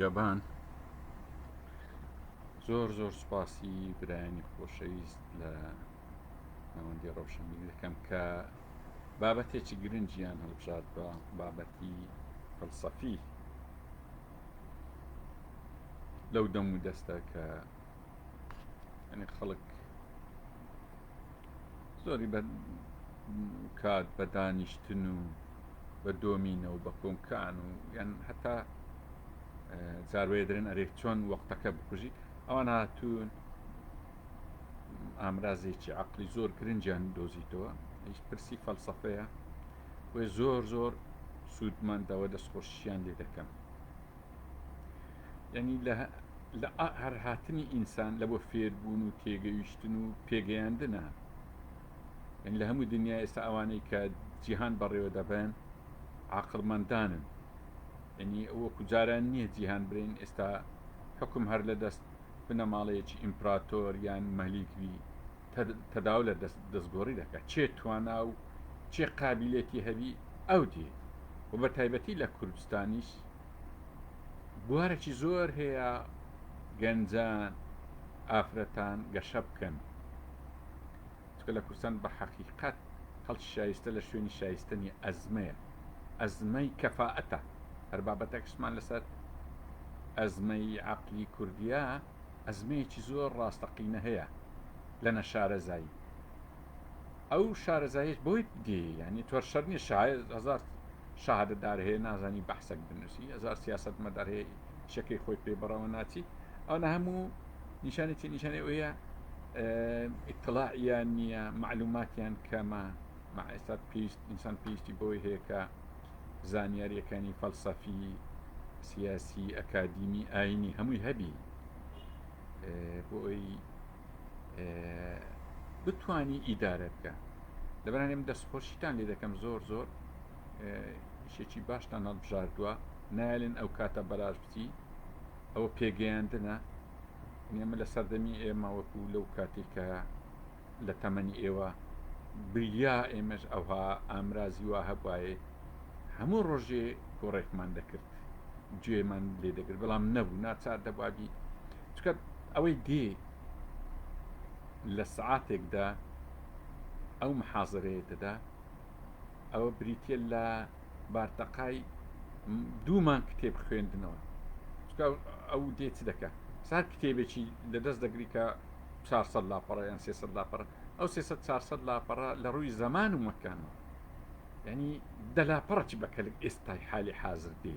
میرەبان زۆر زۆر سوپاسی برایانی خۆشەویست لە ناوەندی ڕەوشەمبی دەکەم کە بابەتێکی گرنگیان هەڵبژات بە بابەتی فەلسەفی لەو دەم و دەستە کە خەڵک زۆری کات بە دانیشتن و بە دۆمینەوە بە کۆمکان و یان هەتا جاروێ درێن ئەرێ چۆن وەختەکە بکوژی ئەوان هاتوون ئامرازێکی عەقلی زۆر گرنگیان دۆزیتەوە هیچ پرسی فەلسەفەیە وێ زۆر زۆر سوودمەندەوە دەستخۆشییان لێ دەکەم یعنی لە هەر هاتنی ئینسان لە بۆ فێربوون و تێگەیشتن و پێگەیاندنە یعنی لە هەموو دنیا ئێستا ئەوانەی کە جیهان بەڕێوە دەبێن عاقڵمەندانن یعنی وەکو جاران نییە جیهان برین ئێستا حکم هەر لە دەست بنەماڵەیەکی ئیمپراتۆر یان مەلیکوی تەداو لە دەستگۆڕی دەکات چێ توانا و چێ قابلێتی هەبی ئەو دێ و بە تایبەتی لە کوردستانیش بوارێکی زۆر هەیە گەنجان ئافرەتان گەشە بکەن چکە لە کوردستان بە حەقیقەت خەڵکی شایستە لە شوێنی شایستنی ئەزمەیە ئەزمەی کەفاءەتە هەر بابەتێکشمان لەسەر ئەزمەی عەقلی کوردیە ئەزمەیەکی زۆر ڕاستەقینە هەیە لە نەشارەزایی ئەو شارەزایش بۆی دێ ینی تۆر شەر نیە هەزار شاهدەدار هەیە نازانی بەحسێک بنووسی هەزار سیاسەتمەدار هەیە شەکەی خۆی پێ بەڕەوە ناچی ئەوە هەموو نیشانێتی نیشانەی ئەوەیە ئیطلاعیان نییە معلوماتیان کەمە ئێستا پێویست ئینسان پێویستی بۆی هەیە کە زانیاریەکانی فەلسەفی سیاسی ئەکادیمی ئاینی هەمووی هەبی بۆ ئەوی بتوانی ئیدارە بکە لەبەرانێم دەستخۆشیتان لێ دەکەم زۆر زۆر شێکی باشتان هەڵبژاردووە نایلن ئەو کاتە بەراژ بچی ئەوە پێگەیاندنە ئێمە لە سەردەمی ئێمە وەکو لەو کاتێکە لە تەمەنی ئێوە بریا ئێمەش ئەوها ئامرازی وا هەبواە هەموو ڕۆژێ گۆڕێکمان دەکرد گوێمان لێ دەگرت بەڵام نەبوو ناچار دەبوابی چکە ئەوەی دێ لە سعاتێکدا ئەو محازەرەیە دەدا ئەوە بریتە لە بارتەقای دوومان کتێب خوێندنەوە ئەو دێ چ دەکات سار کتێبێکی لەدەست دەگری کە 400 لاپەڕە یان 300 لاپەڕە ئەو 400 لاپەڕە لە ڕووی زەمان و مەکانەوە ینی دەلاپەڕی بەکەلک ئێستای حالی حازر دێ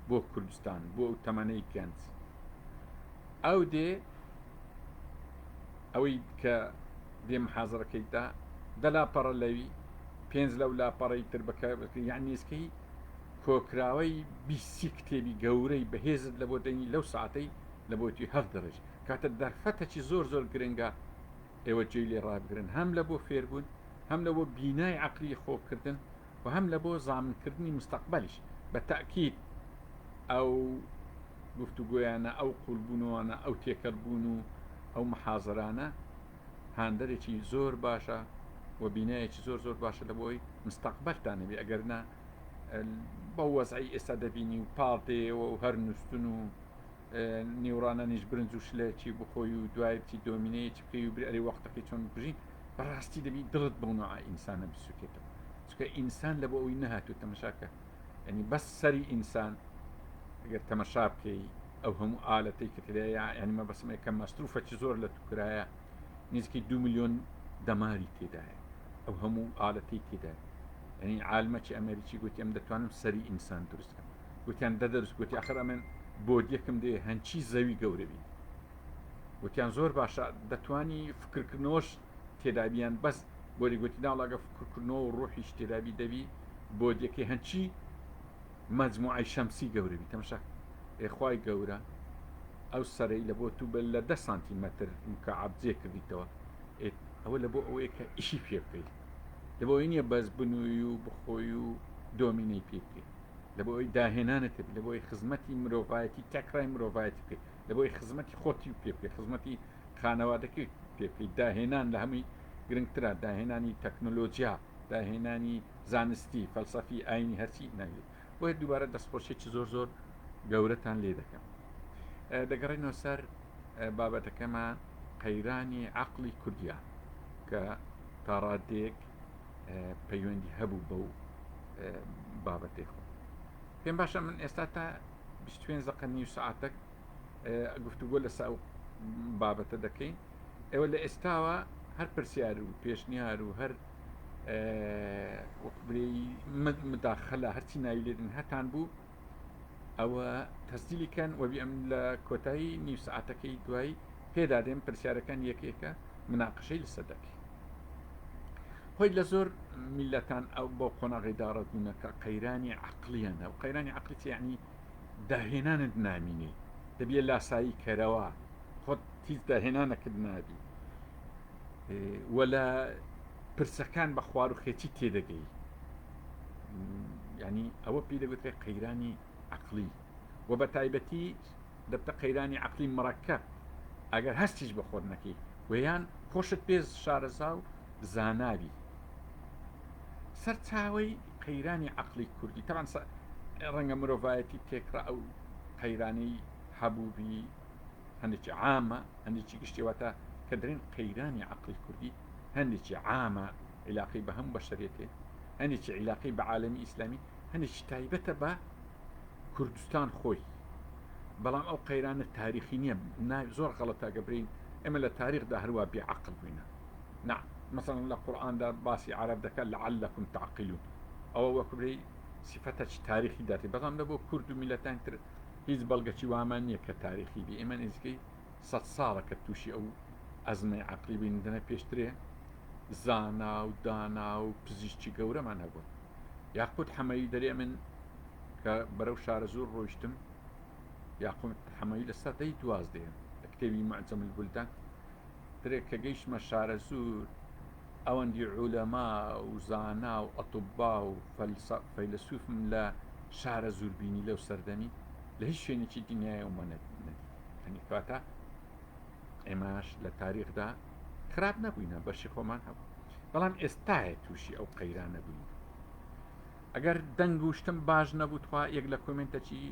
بۆ کوردستان بۆ ئەو تەمەنەی گەنج ئەو دێ ئەوەی کە دێ محازەرەکەیدا دەلاپەڕە لەوی 5 لەو لاپەڕەی تر بەکە یعنیسکەی کۆکراوەی 20 کتێبی گەورەی بەهێزت لە بۆ دەنی لەو ساعتەی لە بۆتی 7 دەڕێژ کاتە دەرفەتەکی زۆر زۆر گرنگە ئێوە جێی لێ ڕابگرن هەم لە بۆ فێربوون هەم لە بۆ بینای عەقلی خۆکردن و هەم لە بۆ زامنکردنی مستەقبەلیش بە تەئکید ئەو گفتوگۆیانە ئەو قوڵبوونەوەانە ئەو تێکەڵبوون و ئەو محازەرانە هاندەرێکی زۆر باشە و بینایەکی زۆر زۆر باشە لە بۆی مستەقبەلتانەبێ ئەگەرنا بە وەزعی ئێستا دەبینی و پاڵتەیەوە و هەر نووسن و نیورانە نیش برنج و شلێکی بخۆی و دوای بچی دۆمینەیەکی بکەی و ئەری وەختەکەی چۆن بژین بەڕاستی دەبی دڵت بەونەوە ئینسانە بسوکێتەوە چکە ئینسان لە بۆ ئەوی نەهاتوو تەمەشاکە ینی بەس سەری ئینسان ئەگەر تەمەشا بکەی ئەو هەموو ئالەتەی کە تێدایە یعنی مەبەسمێک کە مەستروفەکی زۆر لە توکرایە نزیکی 2 ملیۆن دەماری تێدایە ئەو هەموو ئالەتەی تێدایە ینی عالمەکی ئەمریکی گوتی ئەم دەتوانم سەری ئینسان دروستکەم گوتیان دەدەست گوتی ئاخر ئەمن بۆ دیەکەم دێ هەنچی زەوی گەورەبی گوتیان زۆر باشە دەتوانی فکرکردنەوەش تێدابیان بەس بۆری گوتی ناڵاگە فکرکردنەوە و ڕۆحیش تێدابی دەبی بۆ دیەکەی هەنچی مەجموعەی شەمسی گەورەبی تەماشا ئێخوای گەورە ئەو سەرەی لە بۆ تو بە لە 10 سانتیمەتر مکعب جێ کردیتەوە ئەوە لە بۆ ئەوەیە کە ئیشی پێ بکەیت لە بۆ نییە بەس بنووی و بخۆی و دۆمینەی پێ بکەیت لە بۆ ئەوی داهێنانت لە بۆی خزمەتی مرۆڤایەتی تەکرای مرۆڤایەتی بکەیت لە بۆی خزمەتی خۆتی و پێ بکەیت خزمەتی خانەوادەکەی پێ بکەیت داهێنان لە هەمووی گرنگترە داهێنانی تەکنۆلۆژیا داهێنانی زانستی فەلسەفی ئاینی هەرچی ناوێت بۆیە دووبارە دەستخۆشیێکی زۆر زۆر گەورەتان لێ دەکەم دەگەڕێنەوە سەر بابەتەکەمان قەیرانی عەقڵی کوردیان کە تا ڕادێک پەیوەندی هەبوو بەو بابەتەی خۆ پێم باشە من ئێستا تا 25 دقە نیو ساعتێک گفتوگۆ لەسەر ئەو بابەتە دەکەین ئێوە لە ئێستاوە هەر پرسیار و پێشنیار و هەر مداخەلە هەرچی ناوی لێدن هەتان بوو ئەوە تەسجیلیکەن وەبی ئەم لە کۆتایی نیو ساعتەکەی دوایی پێدادێن پرسیارەکان یەکێکە مناقشەی لەسەر دەکەین خۆی لە زۆر میلەتان ئەو بۆ قۆناغی داڕەتبوونەکە قەیرانی عەقلیانە و قەیرانی عەقلی یعنی داهێنانت نامینێ دەبێت لاسایی کەرەوە خۆت هیچ داهێنانەکرد نابی وەلا پرسەکان بە خوار و خێچی تێدەگەی ینی ئەوە پێی دەگوترێت قەیرانی عەقلی و بە تایبەتی دەبتە قەیرانی عەقلی مڕەکەب ئەگەر هەستیش بە خۆت نەکەی ویان خۆشت پێ شارەزا و زاناوی سەرچاوەی قەیرانی عەقلی کوردی تەمان ڕەنگە مرۆڤایەتی تێکرا ئەو قەیرانەی هەبووبی هەندێکی عامە هەندێکی گشتیوەتە کە دەرێن قەیرانی عەقلی کوردی هەندێکی عامە عیلاقی بە هەموو بەشەریەتێ هەندێکی عیلاقی بە عالەمی ئیسلامی هەندێکی تایبەتە بە کوردستان خۆی بەڵام ئەو قەیرانە تاریخی نییە زۆر غەڵەتە گەبرین ئێمە لە تاریخدا هەروە بێعەقڵ بووینە نعم مثلا لە قورئاندا باسی عەرەب دەکات لعلكم تعقلون ئەوە وەکو بڵێ سیفەتەی تاریخی داتی بەڵام لە بۆ کورد و میلەتان تر هیچ بەڵگەکی وامان نییە کە تاریخی بی ئێمە نزیکەی 100 ساڵە کە تووشی ئەو ئەزمەی عەقلی بینندنە پێشترێ زانا و دانا و پزیشکی گەورەمان هەبوو یاقوت حەمەیی دەرێ من کە بەرەو شارە زۆر ڕۆیشتم یاقوت حەمەیی لە سەدەی 12 لە کتێبی مەعجەم البولدان درێ کە گەیشتمە شارە زۆر ئەوەندی عولەما و زانا و ئەتوبا و فەیلسوفم لە شارە زوربینی لەو سەردەمی لە هیچ شوێنێکی دنیای ومە هەنی کاتە ئێماش لە تاریخدا خراپ نەبووینە بەشی خۆمان هەبوو بەڵام ئێستاە تووشی ئەو قەیرانە بووین ئەگەر دەنگ وشتم باش نەبوو توا یەک لە کۆمنتەکی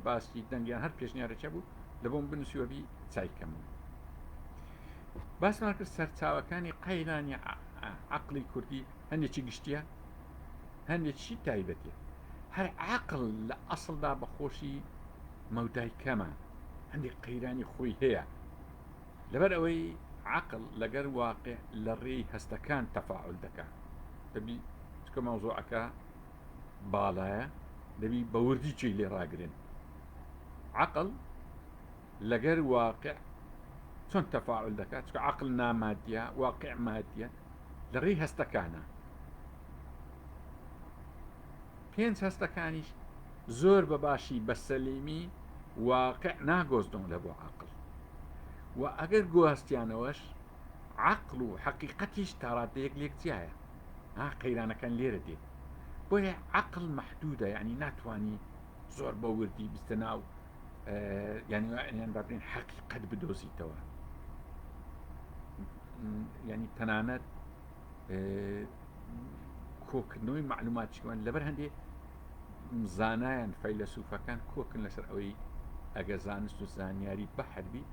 باسی دەنگیان هەر پێشنیارەکە بوو لە بۆم بنووسیوەبی چایکەم باسمان کرد سەرچاوەکانی قەیرانی عەقلی کوردی هەندێکی گشتیە هەندێکی تایبەتیە هەر عەقڵ لە ئەسڵدا بەخۆشی مەودای کەمە هەندێک قەیرانی خۆی هەیە لەبەر ئەوەی عەقڵ لەگەر واقع لە ڕێی هەستەکان تەفاعول دەکات دەبی چکە مەوزوعەکە باڵایە دەبی بە وردی چی لێ ڕاگرن عەقڵ لەگەر واقع چۆن تەفاعول دەکات چکە عەقڵ نامادیە واقع مادیە لە ڕێی هەستەکانە پێنج هەستەکانیش زۆر بەباشی بە سەلیمی واقع ناگۆزدۆن لە بۆ عەقڵ و ئەگەر گۆهستیانەوەش عەقڵ و حەقیقەتیش تا ڕادەیەک لێکجیایە قەیرانەکان لێرە دێ بۆیە عەقڵ مەحدودە یعنی ناتوانی زۆر بە وردی بستە ناو یعنی بابرین حەقیقەت بدۆزیتەوە یعنی تەنانەت کۆکردنەوەی معلوماتیوان لەبەر هەندێک زانایان فەیلسوفەکان کۆکن لەسەر ئەوەی ئەگە زانست و زانیاری بەحربی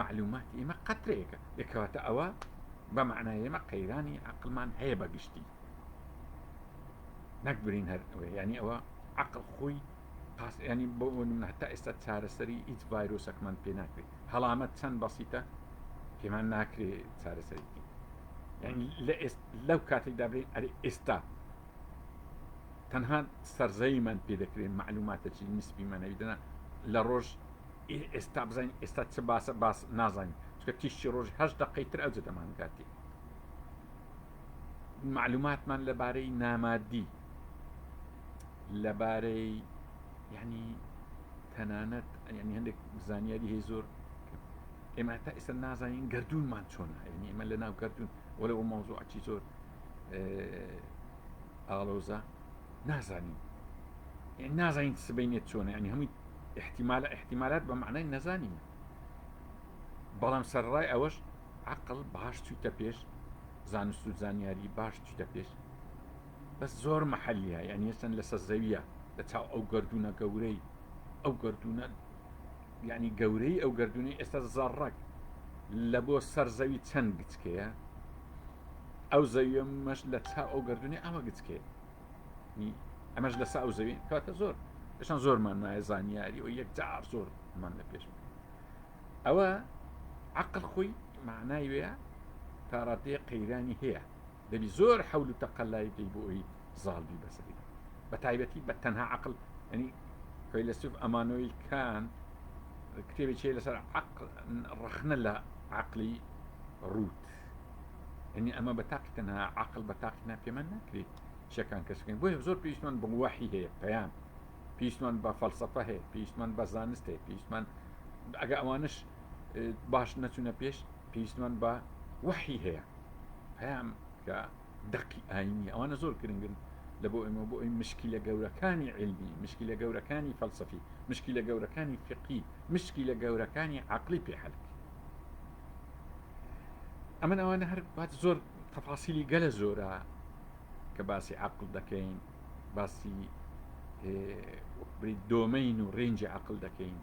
معلوماتی ئێمە قەترەیەکە یەکەواتە ئەوە بە معنای ئێمە قەیرانی عەقڵمان هەیە بەگشتی نەکبرین هەر ینی ئەوە عەقڵ خۆی ینی بۆ من هەتا ئێستا چارەسەری هیچ ڤایرۆسێکمان پێ ناکرێت هەڵامەت چەند بەسیتە پێمان ناکرێت چارەسەری یعنی لەو کاتێکدا بڵێن ئەرێ ئێستا تەنها سەرزەویمان پێ دەکرێن معلوماتێکی نسبیمان نەویدەنا لە ڕۆژ ئێستا بزانین ئێستا چه باسە باس نازانین چکە تیشتی ڕۆژ 8 دقەی تر ئەوجە دەمانگاتی معلوماتمان لەبارەی نامادی لەبارەی یعنی تەنانەت ینی هەندێک زانیاری هەیە زۆر ئێمە تا ئێستا نازانین گەردوونمان چۆنە ینی ئێمە لە ناو گەردوون وەلە ئەو مەوزوعەکی زۆر ئاڵۆزە نازانین نازانین سبینێت چۆنە ینی هەمووی احتیمالات بە معنای نەزانین بەڵام سەرڕای ئەوەش عەقڵ باش چوویتە پێش زانست و زانیاری باش چوویتە پێش بەس زۆر مەحەلیە یعنی هێستن لەسەر زەویە لە چاو ئەو گەردوونە گەورەی ئەو گەردوونە یعنی گەورەی ئەو گردردونی ئێستا زەڕەک لە بۆ سەر زەوی چەند گچکەیە ئەو زەویە مەش لە چا ئەو گردردونی ئەمە گچکێ ئەمەش لەسا ئەو زەوی کاتە زۆر پێشان زۆرمان وایە زانیاری و یەک جار زۆرمان لە پێش ئەوە عقل خۆی معنای وەیە تا ڕادەیە قەیرانی هەیە دەبی زۆر حەول و تەقەلای دەی بۆ ئەوی زاڵبی بەسەری بە تایبەتی بە تەنها عقل ینی فەیلسوف ئەمانۆی کان کتێبێکی لەسەر ڕخنە لە عقلی ڕوت ینی ئەمە بە تاقی تەنها عقل بە تاقی ناپێمان ناکرێت شەکان کەسکەین بۆیە زۆر پێویستمان بە وحی هەیە پەیام پێویستمان بە فەلسەفە هەیە پێویستمان بە زانست هەیە پێویستمان ئەگە ئەوانش باش نەچوونە پێش پێویستمان بە وحی هەیە پەیام کە دەقی ئاینی ئەوانە زۆر گرنگن لە بۆ ئێمە بۆ ئەوی مشکلە گەورەکانی علمی مشکلە گەورەکانی فەلسەفی مشکلە گەورەکانی فقی مشکلە گەورەکانی عقلی پێحەل ئەمن ئەوانە هەر بات زۆر تەفاسیلی گەلە زۆرە کە باسی عقل دەکەین باسی دۆمەین و ڕێنجی عقل دەکەین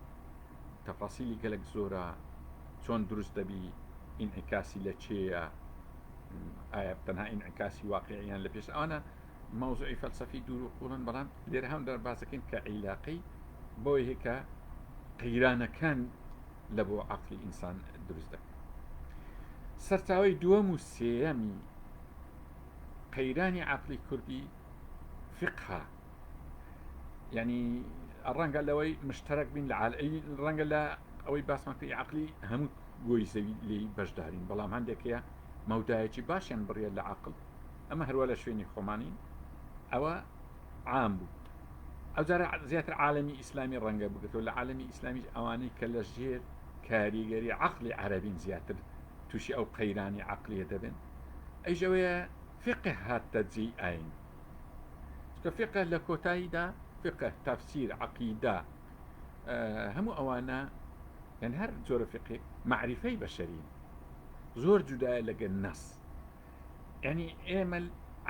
تەفاسیلی گەلک زۆرە چۆن دروست دەبی ئینعکاسی لە چێیە ئایا تەنها ئینعکاسی واقعیان لە پێش ئەوانە مەوزوعی فەلسەفی دوور و قوڵن بەڵام لێرە هەم دەرباسەکەین کە عیلاقەی بۆی هێکە قەیرانەکان لە بۆ عقلی ئینسان دروست دەکەن سەرچاوەی دووەم و سێەمی قەیرانی عقلی کوردی فقها یعنی ڕەنگە لەوەی مشتەرەک بین لە ڕەنگە لە ئەوەی باسمەکەی عقلی هەموو گۆی زەوی لی بەشدارین بەڵام هەندێکەیە مەودایەکی باشیان بڕێت لە عقل ئەمە هەروە لە شوێنی خۆمانین ئەوە عام بوو ئەو جارە زیاتر عالمی ئیسلامی ڕەنگە بگرێتەوە لە عالمی ئیسلامی ئەوانەی کە لە ژێر کاریگەری عقلی عەرەبین زیاتر تووشی ئەو قەیرانی عقلیە دەبن ئەیژەوەیە فقه هاتە جێی ئاین کە فقه لە کۆتاییدا فقه تفسیر عقیدە هەموو ئەوانە یان هەر جۆرە فقه معریفەی بەشەرین زۆر جودایە لەگەل نەس یعنی ئێمە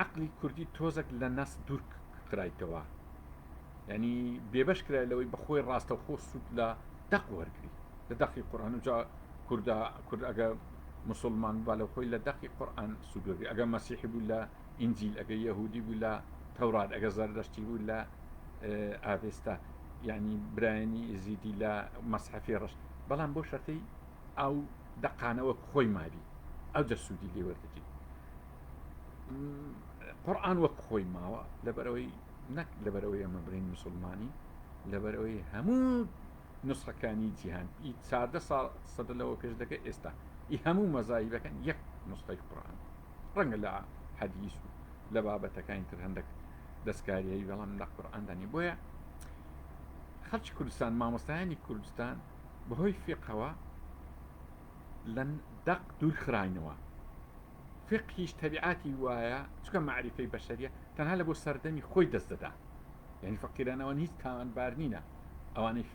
عقلی کوردی تۆزێک لە نەس دوور کرایتەوە یعنی بێبەش کرای لەوەی بەخۆی ڕاستەوخۆ سوود لە دەق وەرگری لە دەقی قورئان و جا کورد ئەگە مسلمان با لە خۆی لە دەقی قورئان سوودوەرگری ئەگە مەسیحی بوو لە ئینجیل ئەگە یەهودی بوو لە تەورات ئەگە زەردەشتی بوو لە ئاڤێستا یعنی برایانی زیدی لە مەسحەفی ڕەش بەڵام بۆ شەرتەی ئەو دەقانەوە خۆی مابی ئەو دەسوودی لێ وەرگرێت قورئان وەک خۆی ماوە لەبەرەوەی نەک لەبەرەوەی ئەمە برین مسلمانی لەبەرەوەی هەموو نسخەکانی جیهان ئی 14 سەدە لەوە پێش دەکەی ئێستا ئی هەموو مەزایبەکەن یەک نسخەی قورئان ڕەنگە لە حەدیث و لە بابەتەکانی تر هەندێک دەستکاریایی بەڵام لە قورئاندانی بۆیە خەڵکی کوردستان مامۆستایانی کوردستان بەهۆی فقهەوە لە دەق دوور خراینەوە فقهیش تەبیعاتی وایە چکە معریفەی بەشەریە تەنها لە بۆ سەردەمی خۆی دەست دەدا یعنی فەقیرانەوە هیچ تاوانبار نینە ئەوانەی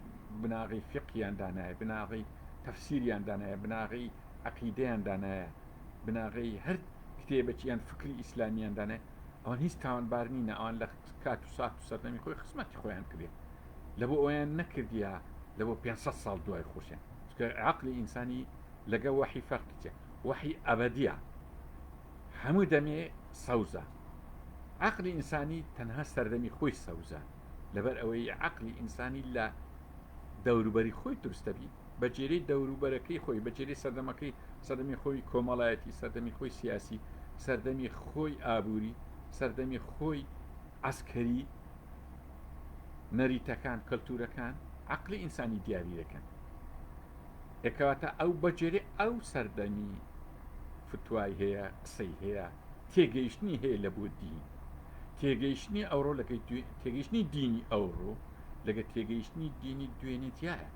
بناغی فقهیان دانایە بناغی تەفسیریان دانایە بناغی عەقیدەیان دانایە بناغی هەر کتێبێکیان فکری ئیسلامیان دانایە ئەوان هیچ تاوانبار نینە ئەوان لە کات و سات و سەردەمی خۆی خزمەتی خۆیان کردێت لە بۆ ئەویان نەکردیە لە بۆ 500 ساڵ دوای خۆشیان چکە عەقلی ئینسانی لەگە وحی فەرقیتە وحی ئەبەدیە هەموو دەمێ سەوزە عقلی ئینسانی تەنها سەردەمی خۆی سەوزە لەبەر ئەوەی عقلی ئینسانی لە دەوروبەری خۆی دروستەبی بە جێرەی دەوروبەرەکەی خۆی بە جێرەی سەردەمی خۆی کۆمەڵایەتی سەردەمی خۆی سیاسی سەردەمی خۆی ئابووری سەردەمی خۆی عەسکەری نەریتەکان کەلتورەکان عقلی ئینسانی دیاری دەکەن ئەکەواتە ئەو بە جێرەی ئەو سەردەمی فتوای هەیە قسەی هەیە تێگەیشتنی هەیە لە بۆ دین تێگەیشتنی ئەوڕۆ لەگەی تێگەیشتنی دینی ئەوڕۆ لەگە تێگەیشتنی دینی دوێنێتیایە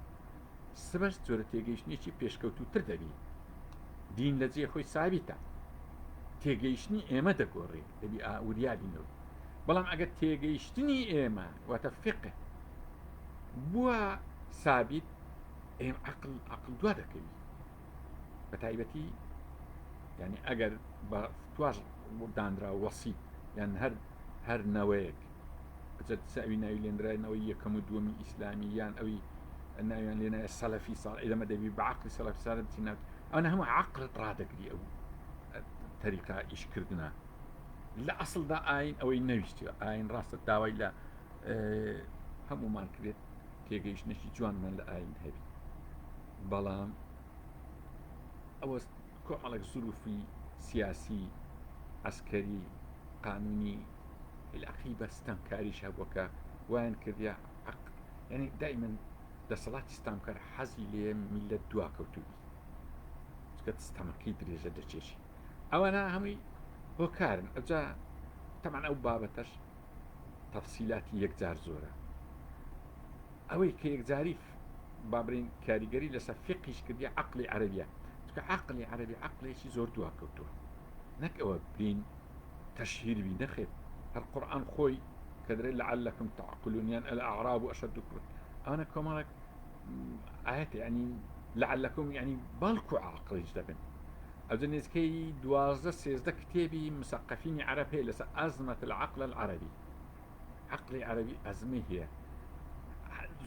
سبەر جۆرە تێگەیشتنیی پێشکەوتوتر دەبی دین لە جێ خۆی سابیتە تێگەیشتنی ئێمە دەگۆڕێ دەبی ئاوریابینەوە بەڵام ئەگەر تێگەیشتنی ئێمە واتە فقه بووە سابیت ئێم عقل دوا دەکەوی بە تایبەتی یعنی ئەگەر بە تواژ دانرا وەسی یان هەر نەوەیەک ساوی ناوی لێنرایەوەی یەکەم و دووەمی ئیسلامی یان ئەوی ناویان لێنە سەلەفی ساڵ ئێدەمە دەبی بە عەقڵی سەلەفی ساڵە بچین ناو ئەوە هەموو عەقڵت ڕادەگری ئەو تەریقە ئیشکردنە لە ئەسڵدا ئاین ئەوەی نەویستیوە ئاین ڕاستە داوای لە هەمومان کرێت تێگەیشتنێکی جوانمان لە ئاین هەبی بەڵام ئەوە کۆمەڵێک زروفی سیاسی عسکەری قانونی العقی بەستەم کاریش هەبووەکە وایان کردیا یعنی دائما دەسەڵاتی ستامکار حەزی لێ میلەت دواکەوتوبی چکە ستەمەکەی درێژە دەچێشی ئەوانە هەمووی بۆ کارن ئەجا تەمان ئەو بابەتەش تەفسیلاتی یەکجار زۆرە ئەوەی کە یەکجاری بابرین کاریگەری لەسەر فقیش کردی عەقڵی عەرەبیە چکە عەقڵی عەرەبی عەقڵێکی زۆر دواکەوتووە نەک ئەوە برین تەشهیربی نەخێت هەر قورئان خۆی کە دەرێت لعلكم تعقلون یان الأعراب أشد كفرا أنا كمالك آيات يعني لعلكم يعني بالكو عقل دبن أظن كي دوازدە سێزدە کتێبی مثقفين عرب هي لس أزمة العقل العربي عقل عربي أزمة هي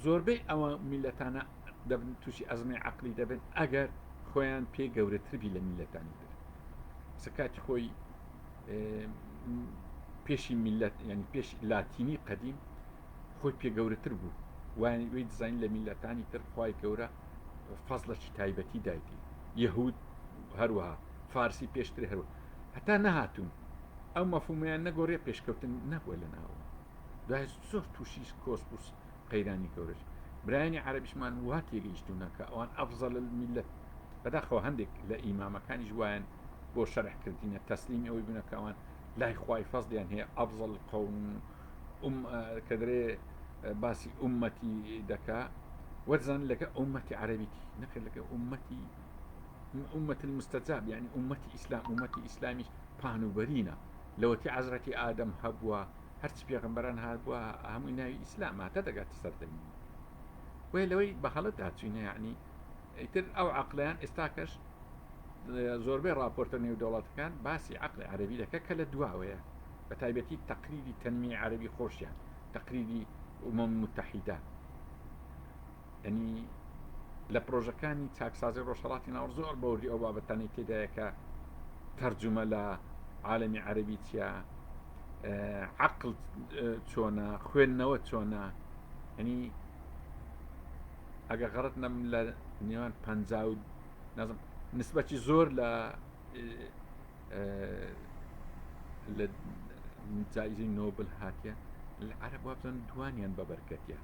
زۆربەی ئەوە میلەتانە دەبن تووشی ئەزمەی عەقلی دەبن ئەگەر خۆیان پێ گەورەتربی لە میلەتانی تر سکاتی خۆی پێشی میلەت ینی پێش لاتینی قەدیم خۆی پێ گەورەتر بوو وی دزین لە میلەتانی تر خی گەورە فەزلەی تایبەتی دایتی یەهود هەروەها فارسی پێشتر هەروە هەتا نەهاتوون ئەو مەفهومیان نەگۆڕێ پێشکەوتن نەبووە لە ناوە دوای زۆر تووشی کۆسپوس قەیرانی گەورەش برایانی عەرەبیشمان وا تێگەیشتوونە کە ئەوان ئەفزەل المیلەت بەداخەوە هەندێک لە ئیمامەکانی جوایان بۆ شەرحکردینە تەسلیم ئەوەی بوونەکە ئەوان لای خوای فەزلیان هەیە ئەفزەل قەوم کە دەرێ باسی ئومەتی دەکا وەرزان لەگە ئومەتی عەرەبیتی نەکرد لەگە ئومەتی أمة المستجاب يعني أمة إسلام أمة إسلامي پانوبرينا لو تي عزرتي آدم هبوا هرچ پیغمبران هبوا هم ناوي إسلام هاتا دقات سردمي ولوي بحالت هاتشينا يعني تر أو عقلان استاكش زوربي رابورتني ودولات كان باسي عقل عربي لك كلا دواوية بتايبتي تقريري تنمية عربي خوش يعني تقريري متحدة يعني لە پرۆژەکانی چاکسازی ڕۆژهەڵاتی ناوەڕ زۆر بەوردی ئەو بابەتانی تێدایە کە تەرجمە لە عالەمی عەرەبی چیە عەقڵ چۆنە خوێندنەوە چۆنە ینی ئەگە غەڵەت نەم لە نێوان پەنجا و نازم نسبەتی زۆر لە جایزەی نۆبل هاتیە لە عەرەب وابزان دوانیان بەبەرکەتیە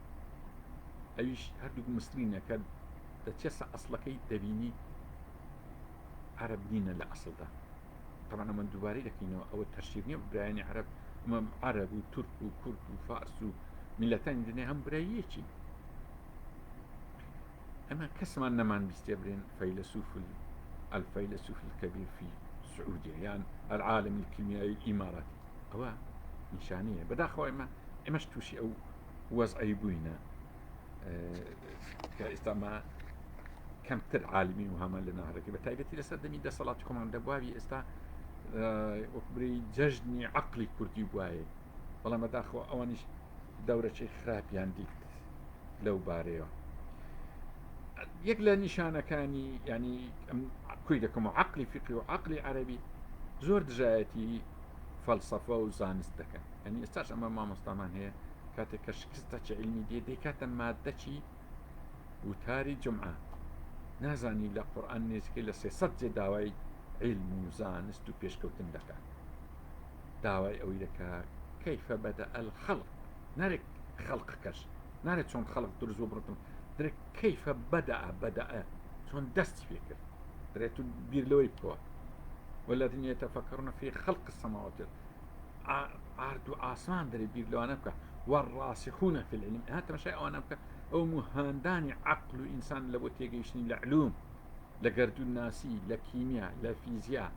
ئەویش هەردوو مسلینە کە دەچێسە ئەسڵەکەی دەبینی عەرەب نینە لە ئەسڵدا طبعا من دووبارەی دەکەینەوە ئەوە تەرشیر نییە برایانی عەرەب عەرەب و تورک و کورد و فارس و میلەتانی دنیا هەم براییەکی ئەمە کەسمان نەمان بیستێ برێن الفيلسوف الكبير في السعودية يعني العالم الكيميائي الإماراتي ئەوە نیشانەیە بەداخەوە ئێمەش تووشی ئەو وەزعی بووینە کە ئێستا کەمتر عالمی و هەمان لە ناهەرەکە بە تایبەتی لەسەر دەمی دەسەڵاتی خۆمان دەبواوی ئێستا وەکبری جەژنی عەقڵی کوردی بوایە بەڵام بەداخەوە ئەوانیش دەورەچەی خراپیان دیت لەو بارەیەوە یەک لە نیشانەکانی ینی کوی دەکەمەوە عەقڵی فقی و عەقڵی عەرەبی زۆر دژایەتی فەلسەفە و زانست دەکەن ینی ئێستاش ئەمە مامۆستامان هەیە کاتێک کە شکستەکی علمی دەیکاتە مادەکی وتاری جمعە نازانی لە قورئان نزیکەی لە 300 جێ داوای علم و زانست و پێشکەوتن دەکات داوای ئەوەی دەکات کەیفە بەدە الخەڵق نارێک خەڵقەکەش نارێت چۆن خەڵق دروست بۆ بڕتم دەرێت کەیفە بەدە چۆن دەستی پێ کرد دەرێت و بیر لەوەی بکەوە والذين يتفكرون في خلق السماوات عرض وآسمان دەرێت بیر لەوانە بکە والراسخون في العلم هذا مش أنا بك أو مهانداني عقل إنسان لو تيجيشني لعلوم لقردو الناسي لكيمياء لفيزياء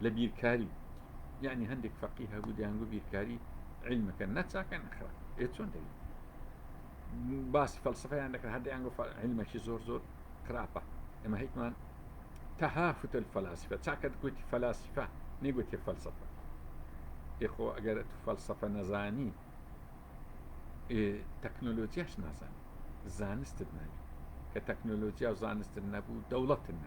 لبيركاري يعني هندك فقيه بوديانغو بيركاري علمك النتسا كان أخرى إيتشون دليل باس فلسفة عندك هذا يانغو علمك زور خرافة إما هيك مان تهافت الفلاسفة تاكد قلت فلاسفة نيقولت فلسفة إخو أجرت فلسفة نزاني تەکنۆلۆجیاش نازانێت زانست ناوی کە تەکنۆلۆجیا و زانستن نەبوو دەوڵەتن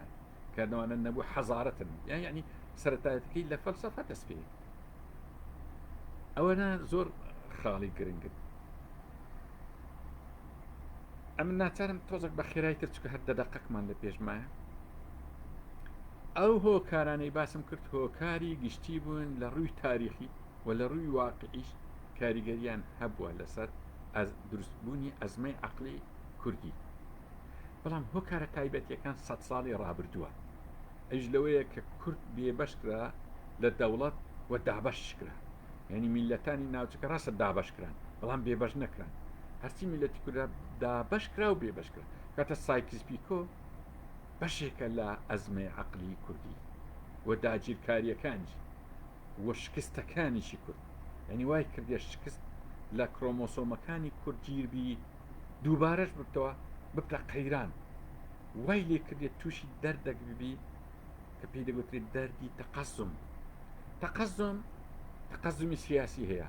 کەنەوەە نەبوو حەزارەتن یعنی سەرەتایەتەکەی لە فەلسەفە دەست پێ ئەوەنە زۆر خاڵی گرنگن ئەم ناچارم تۆزێک بە خێرای تر چکە هەر دەدەقەکمان لە پێشمایە ئەو هۆکارانەی باسم کرد هۆکاری گشتی بوون لە ڕووی تاریخی و لە ڕووی واقعیش کاریگەریان هەبووە لەسەر دروستبوونی ئەزمەی عەقلی کوردی بەڵام هۆکارە تایبەتیەکان 100 ساڵی ڕابردووە ئەوش لەوەیە کە کورد بێبەشکرا لە دەوڵەت و دابەشکرا یعنی میلەتانی ناوچەکە ڕاستە دابەشکران بەڵام بێبەش نەکران هەرچی میلەتی کوردە دابەشکرا و بێبەشکرا کاتە سایکس پیکۆ بەشێکە لە ئەزمەی عەقلی کوردی و داگیرکاریەکانیش وە شکستەکانیشی کورد یعنی وای کردێ شکست لە کرۆمۆسۆمەکانی کورد گیربی دووبارەش ببتەوە ببتە قەیران وای لێ کردێت تووشی دەردەک ببی کە پێی دەگوترێت دەردی تەقەزمی سیاسی هەیە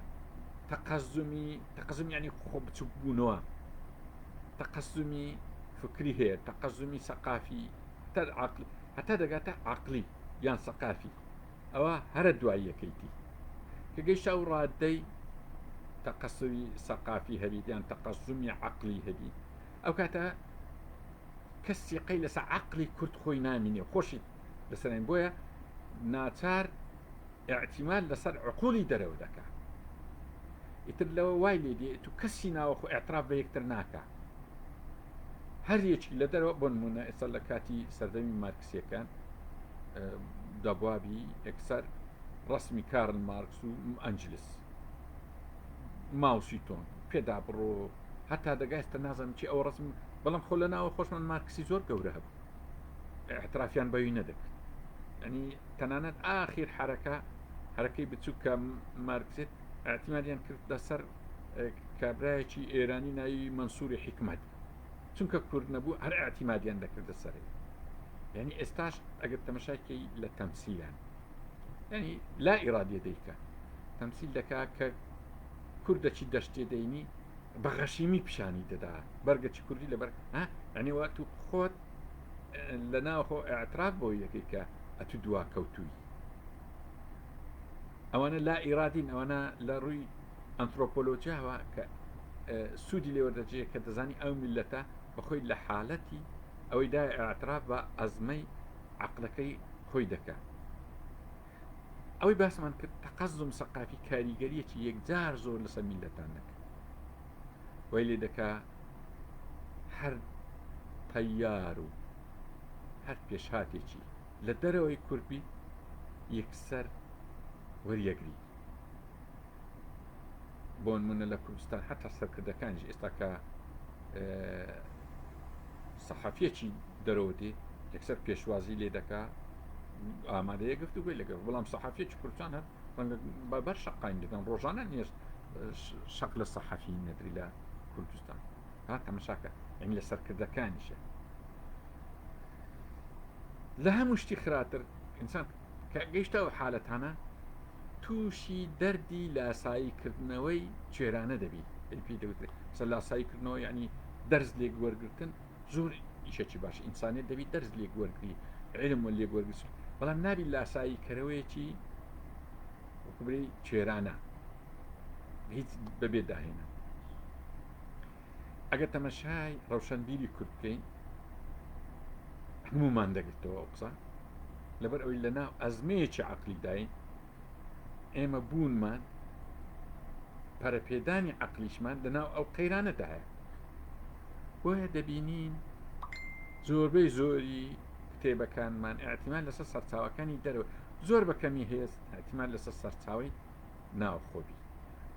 تەقەزم یعنی خۆ بچوو بوونەوە تەقەزمی فکری هەیە تەقەزمی سەقافی هەتا دەگاتە عەقلی یان سەقافی ئەوە هەرە دوای یەکەیتی کە گەیشتە ئەو ڕادەی تەقەزمی سەقافی هەبیت یان تەقەزمی عەقلی هەبی ئەو کاتە کەسی قەی لەسەر عەقلی کورد خۆی نامینێ خۆشی لەسەرێن بۆیە ناچار اعتیماد لەسەر عقولی دەرەوە دەکا ئیتر لەوە وای لێ دێت و کەسی ناوەخۆ ئێعتراف بە یەکتر ناکە هەر یەکی لە دەرەوە بۆ نمونە ئێستا لە کاتی سەردەمی مارکسیەکان دەبوابی یەکسەر ڕسمی کارل مارکس و ئەنجلس ماوسیتۆن پێدا بڕۆ هەتا دەگایستە نازانم چی ئەو ڕسم بەڵام خۆ لە ناوە خۆشمان مارکسی زۆر گەورە هەبوو اعترافیان بەوی نەدەکرد ینی تەنانەت ئاخیر حرەکەی بچوو کە مارکسێت اعتیمادیان کرد لەسەر کابرایەکی ئێرانی ناوی مەنسووری حکمەت چونکە کورد نەبوو هەر اعتیمادیان دەکردە سەرێ یعنی ئێستاش ئەگەر تەمەشاکەی لە تەمسیلان ینی لا ئیرادیە دەیکە تەمسیل دەکا کە کوردەچی دەشتێ دەینی بە غەشیمی پیشانی دەدا بەرگەچی کوردی لەبەر ینی وا تو خۆت لە ناوخۆ ئاعتراف بۆ یەکەی کە ئەتو دوا کەوتووی ئەوانە لا ئیرادین ئەوانە لە ڕووی ئەنترۆپۆلۆجیاوە کە سوودی لێوەدەجێ کە دەزانی ئەو میلەتە بەخۆی لە حالەتی ئەوەی دای ئاعتراف بە ئەزمەی عەقلەکەی خۆی دەکات ئەوەی باسمان کرد تەقەزم سەقافی کاریگەریەکی یەکجار زۆر لەسەر میلەتان دەکات وای لێ دەکا هەر تەیار و هەر پێشهاتێکی لە دەرەوەی کوربی یەکسەر وەریەگری بۆ نمونە لە کوردستان هەتا سەرکردەکانیش ئێستا کە سەحەفیەکی دەرەوە دێ یەکسەر پێشوازی لێ دەکا ئامادەیە گفتوگوی لەگەڵ بەڵام سەحەفیەکی کوردستان هەر ڕەنگە بەبەر شەقاین دەکەن ڕۆژانە نیەش شەق لە سەحەفی نەدری لە کوردستان ها تەماشاکە ئەنی لە سەرکردەکانیشە لە هەموو شتی خراتر ئینسان کە گەیشتەوە حالەتانە تووشی دەردی لاساییکردنەوەی کوێرانە دەبی پێی دەوترێت سەر لاساییکردنەوە یعنی دەرز لێک وەرگرتن زۆر ئیشەکی باش ئینسانیت دەبی دەرز لێک وەرگری علم و لێک وەرگرت بەڵام نابی لاساییکەرەوەیەکی وەکوبرەی کوێرانە هیچ بەبێ داهێنە ئەگەر تەمەشای ڕەوشەنبیری کورد بکەین هەمومان دەگرێتەوە قسە لەبەر ئەوەی لەناو ئەزمەیەکی عەقلی داین ئێمە بوونمان پەرەپێدانی عەقلیشمان لەناو ئەو قەیرانەدا هەیە بۆیە دەبینین زۆربەی زۆری کتێبەکانمان ئاعتیماد لەسەر سەرچاوەکانی دەرەوە زۆر بەکەمی هێز ئاعتیماد لەسەر سەرچاوی ناوخۆبی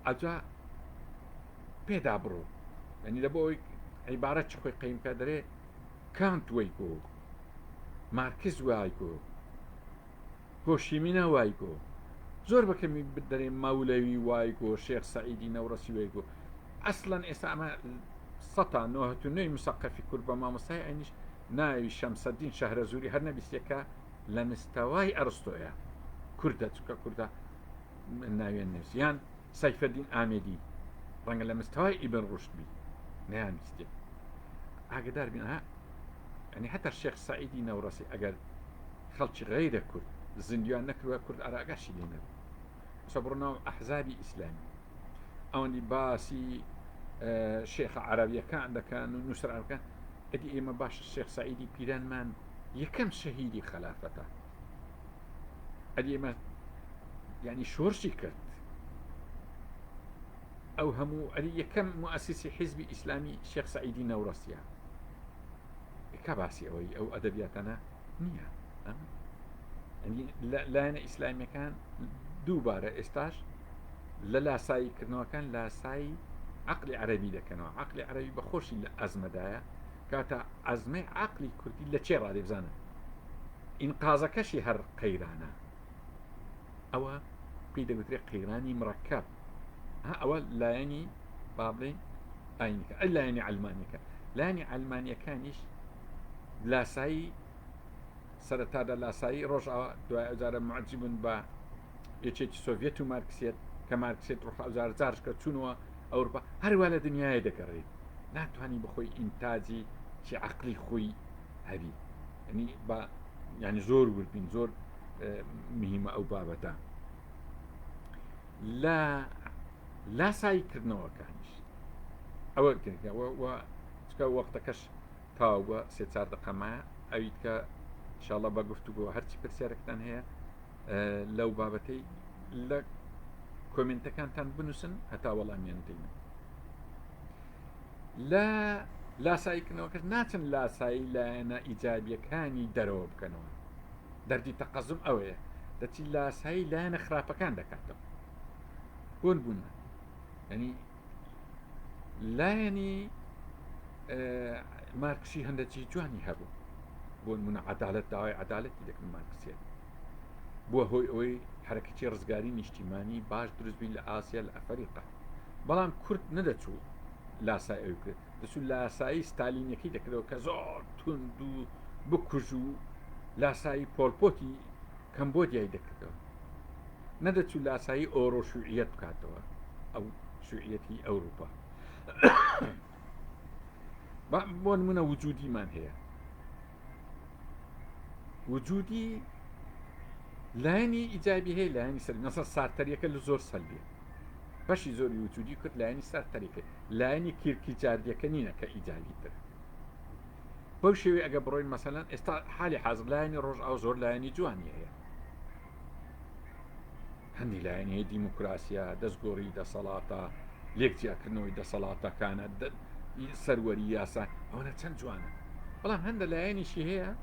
ئەجا پێدا بڕۆ ینی لە بۆ ئەوی عیبارەت چ خۆی قەیمکە دەرێ کانت وەیگۆ مارکس وایگۆ هۆشیمینە وایگۆ زۆر بەکەمی دەرێ مەولەوی وایگۆ شێخ سەعیدی نەورەسی وایگۆ ئەسڵەن ئێستا ئەمە ١٩٩ مسەقەفی کورد بە مامۆستای ئەینیش ناوی شەمسەدین شەهرەزووری هەر نەبیستێکە لە مستەوای ئەرستۆیە کوردە چکە کوردە ناوێن نووسیان سەیفەدین ئامێدی ڕەنگە لە مستەوای ئیبن ڕوشدبی نەیان بیستێ ئاگدار بین يعني حتى الشيخ سعيدي نورسي أجر خلش غير كرد زنديان نكروا كرد أراقش لنا صبرنا أحزابي إسلامي أوني باسي شيخ عربية كان نسر كان أدي إما باش الشيخ سعيدي بيران مان يكم شهيدي خلافته أدي إما يعني شورشي كرت أو همو أدي يكم مؤسسي حزبي إسلامي الشيخ سعيدي نورسيا كباسي أو أدبياتنا نية يعني لا أنا إسلامي كان دوباره استاش لا ساي كرنوا كان لا ساي عقل عربي ده كانوا عقل عربي بخوش الأزمة دايا كاتا أزمة عقلي كردي لا تشير على بزانا إنقاذ كشي هر قيرانا أو بيدا بتري قيراني مركب أول لا يعني بابلي أينك إلا يعني علمانيك لا يعني علمانيا كانش لا ساي سرتا لا ساي رجع دواء أزار معجب با يشيت سوفيت وماركسيت كماركسيت روح أزار زارش كتشونوا أوروبا هر ولا دنيا دكريت لا تواني بخوي إنتاجي شي عقلي خوي هذي يعني با يعني زور والبين زور مهمة أو بابتا لا سايكرنوا كانش أول كنك و سكا وقت كش تاوبا ستار دقما أيدك إن شاء الله بقفتو هرتي برسيركتان هي لو بابتي لا كومنت كان بنوسن حتى والله مينتين لا سايكنوا كش ناتن لا ساي لا إيجابية كاني دروب كانوا دردي تقزم أوي دتي لا ساي لا نخرافة كان دكاتو بون يعني لا يعني ماركسي هندتي جواني هبو بون من عدالة داوي عدالة ديك الماركسية بو هوي حركة رزقارين اجتماعي باش دروز بين لآسيا لأفريقيا بلان كرد ندتو لا ساي اوكرد دسو لا ساي ستالين يكي دكرو كزور تندو بكجو لا ساي بولبوتي كمبوديا دكرو ندتو لا ساي أورو شيوعية بكاتوا أو شيوعية أوروبا بون من وجودي من هي وجودي لاني إيجابي هي لاني سلبي مثلا سارتريا كل زور سلبي باش زور وجودي كنت لاني سارتريا لاني كيركيجارديا كنينا كإيجابي تر بوشي أجبروين مثلا حالي حاضر لاني رجع أو زور لاني جواني هي هني لاني ديمقراطيا دزغوري دا صلاة ليكتيا كنوي دا صلاة كانت سروري ياسا هنا تنجوانا والله هندا لاني شي هي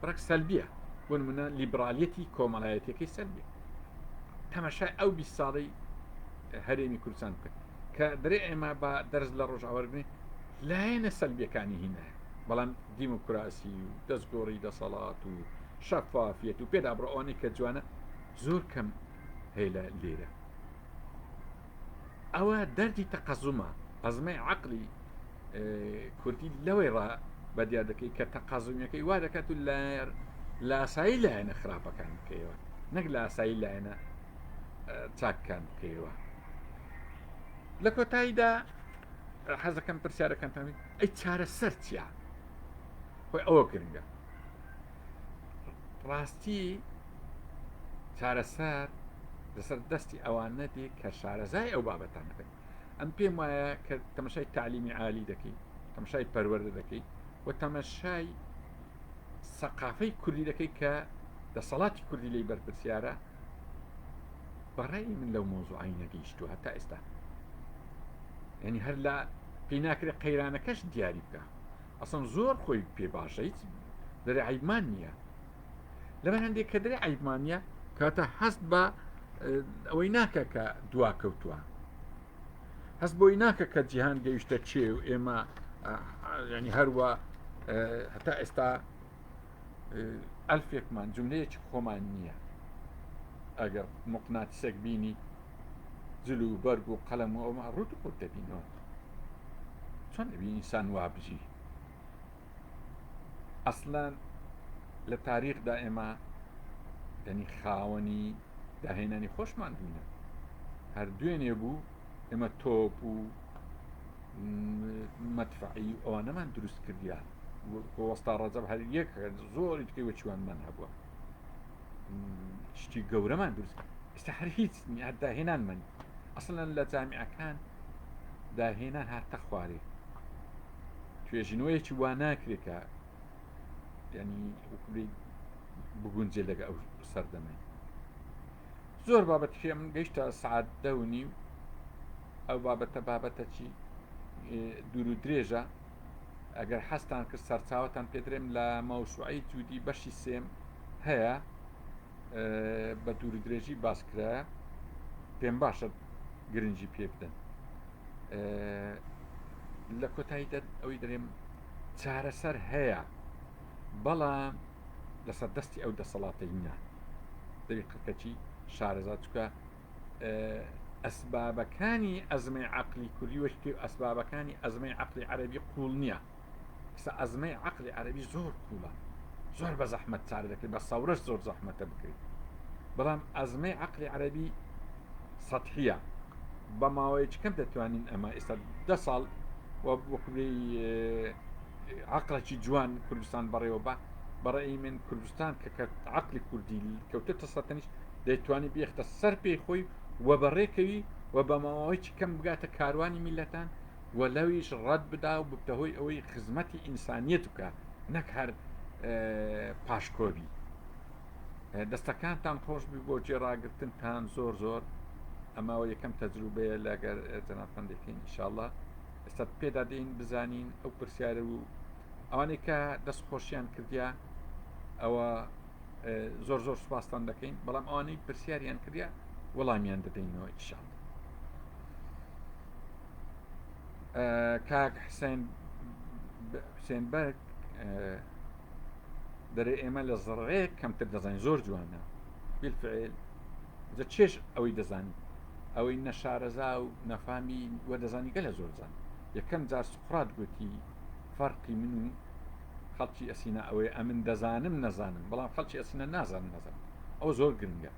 برك سلبية ونمنا ليبراليتي كوماليتي كي سلبية تماشا أو بالصاري هريمي كردستان كدري ما با درز للرجع ورقني لاني سلبية كاني هنا والله ديمقراطي ودزغوري دا صلاة وشفافية وبيدا برؤوني كجوانا زور كم هيلا الليلة أو دردي تقزمة أزمة عقلي كردي لويرا بدي أدكي كتقزم يكي وادا كتو لا سايلا أنا خرافة كان كيوا نقلا سايلا أنا تاك كان كيوا لكو تايدا حزا كان برسيارة كان تامي أي تشارة سرتيا هو أو كرنجا راستي تشارة سر دەسەر دەستی ئەوانەتی کە شارەزای ئەو بابەتان دەکەن ئەم پێم وایە کە تەمەشای تعلیمی عالی دەکەی تەمەشای پەروەردە دەکەی و تەمەشای سەقافەی کوردی دەکەی کە دەسەڵاتی کوردی لێی بەرپرسیارە بەڕێی من لەو مۆزوعی نەگەیشتووە هەتا ئێستا یعنی هەر لە پێی ناکرێت قەیرانەکەش دیاری بکە ئەسڵ زۆر خۆی پێ باشە هیچ دەرێ عیبمان نییە لەبەر هەندێک کە دەرێ عیبمان نییە کاتە هەست بە ئەوەی ناکە کە دواکەوتووە هەست بۆی ناکە کە جیهان گەیشتە چێ و ئێمە ینی هەروە هەتا ئێستا ئەلفێکمان جملەیەکی خۆمان نییە ئەگەر موقناتیسێک بینی جل و بەرگ و قەلەم و ئەومە ڕوت و قوت دەبینەوە چۆن دەبی ئینسان وا بژی ئەسڵان لە تاریخدا ئێمە ینی خاوەنی داهێنانی خۆشمان بووینە هەر دوێنێ بوو ئێمە تۆپ و مەدفعی ئەوانەمان دروست کردیان وەستا ڕەجەب هەر یەک زۆری تکەی وەچوانمان هەبووە شتی گەورەمان دروست ئێستا هەر هیچ داهێنانمان ئەسڵەن لە جامیعەکان داهێنان هاتە خوارێ توێژینەوەیەکی وا ناکرێکە ینی بگونجێ لەگە ئەو سەردەمەی زۆر بابەتێ من گەیشتە سعات 10:30 ئەو بابەتە چی دوور و درێژە ئەگەر حەستان کرد سەرچاوەتان پێدرێم لە مەوسوعەی جوودی بەشی سێم هەیە بە دوور و درێژی باسکرایە پێم باشە گرنگی پێ بدەن لە کۆتاییدا ئەوەی دەرێم چارەسەر هەیە بەڵام لەسەر دەستی ئەو دەسەڵاتەی نا دەریقەکەچی شارەزاد چکە ئەسبابەکانی ئەزمەی عەقلی کوردی وەشتی ئەسبابەکانی ئەزمەی عەقلی عەرەبی قوڵ نییە ئێستا ئەزمەی عەقلی عەرەبی زۆر قوڵە زۆر بە زەحمەت چارە دەکرێت بە سەورەش زۆر زەحمەتە بکرێت بەڵام ئەزمەی عەقلی عەرەبی سەطحیە بە ماوەیەکی کەم دەتوانین ئەمە ئێستا 10 ساڵ وەکوێی عەقڵێکی جوان کوردستان بەڕێوە بە بەڕێی من کوردستان کە عەقلی کوردی کەوتێتە سەرتەنیش دەیتوانی بێختە سەر پێی خۆی وە بەڕێکەوی و بە ماوەیەکی کەم بگاتە کاروانی میلەتان و لەویش ڕەت بدا و ببتە هۆی ئەوەی خزمەتی ئینسانیەت بکە نەک هەر پاشکۆبی دەستەکانتان خۆش بی بۆ جێڕاگرتنتان زۆر ئەماوە یەکەم تەجروبەیە لەگەر جەنابان دەکەین ئینشاءڵڵا ئێستا پێدا دێین بزانین ئەو پرسیارە و ئەوانەی کە دەست خۆشیان کردیا ئەوە زۆر سوپاسان دەکەین بەڵام ئەوانەی پرسیاریان کردیا وەڵامیان دەدەینەوە ئینشاءڵڵا کاک حسێن بەرگ دەرێ ئێمە لە زڕێک کەمتر دەزانین زۆر جوانە بالفعل جە چێش ئەوەی دەزانی ئەوەی نەشارەزا و نەفامی وە دەزانی گەلە زۆر زان یەکەم جار سقرات گوتی فەرقی من و خەڵکی ئەسینە ئەوەی ئەمن دەزانم نەزانم بەڵام خەڵکی ئەسینە نازانم ئەو زۆر گرنگە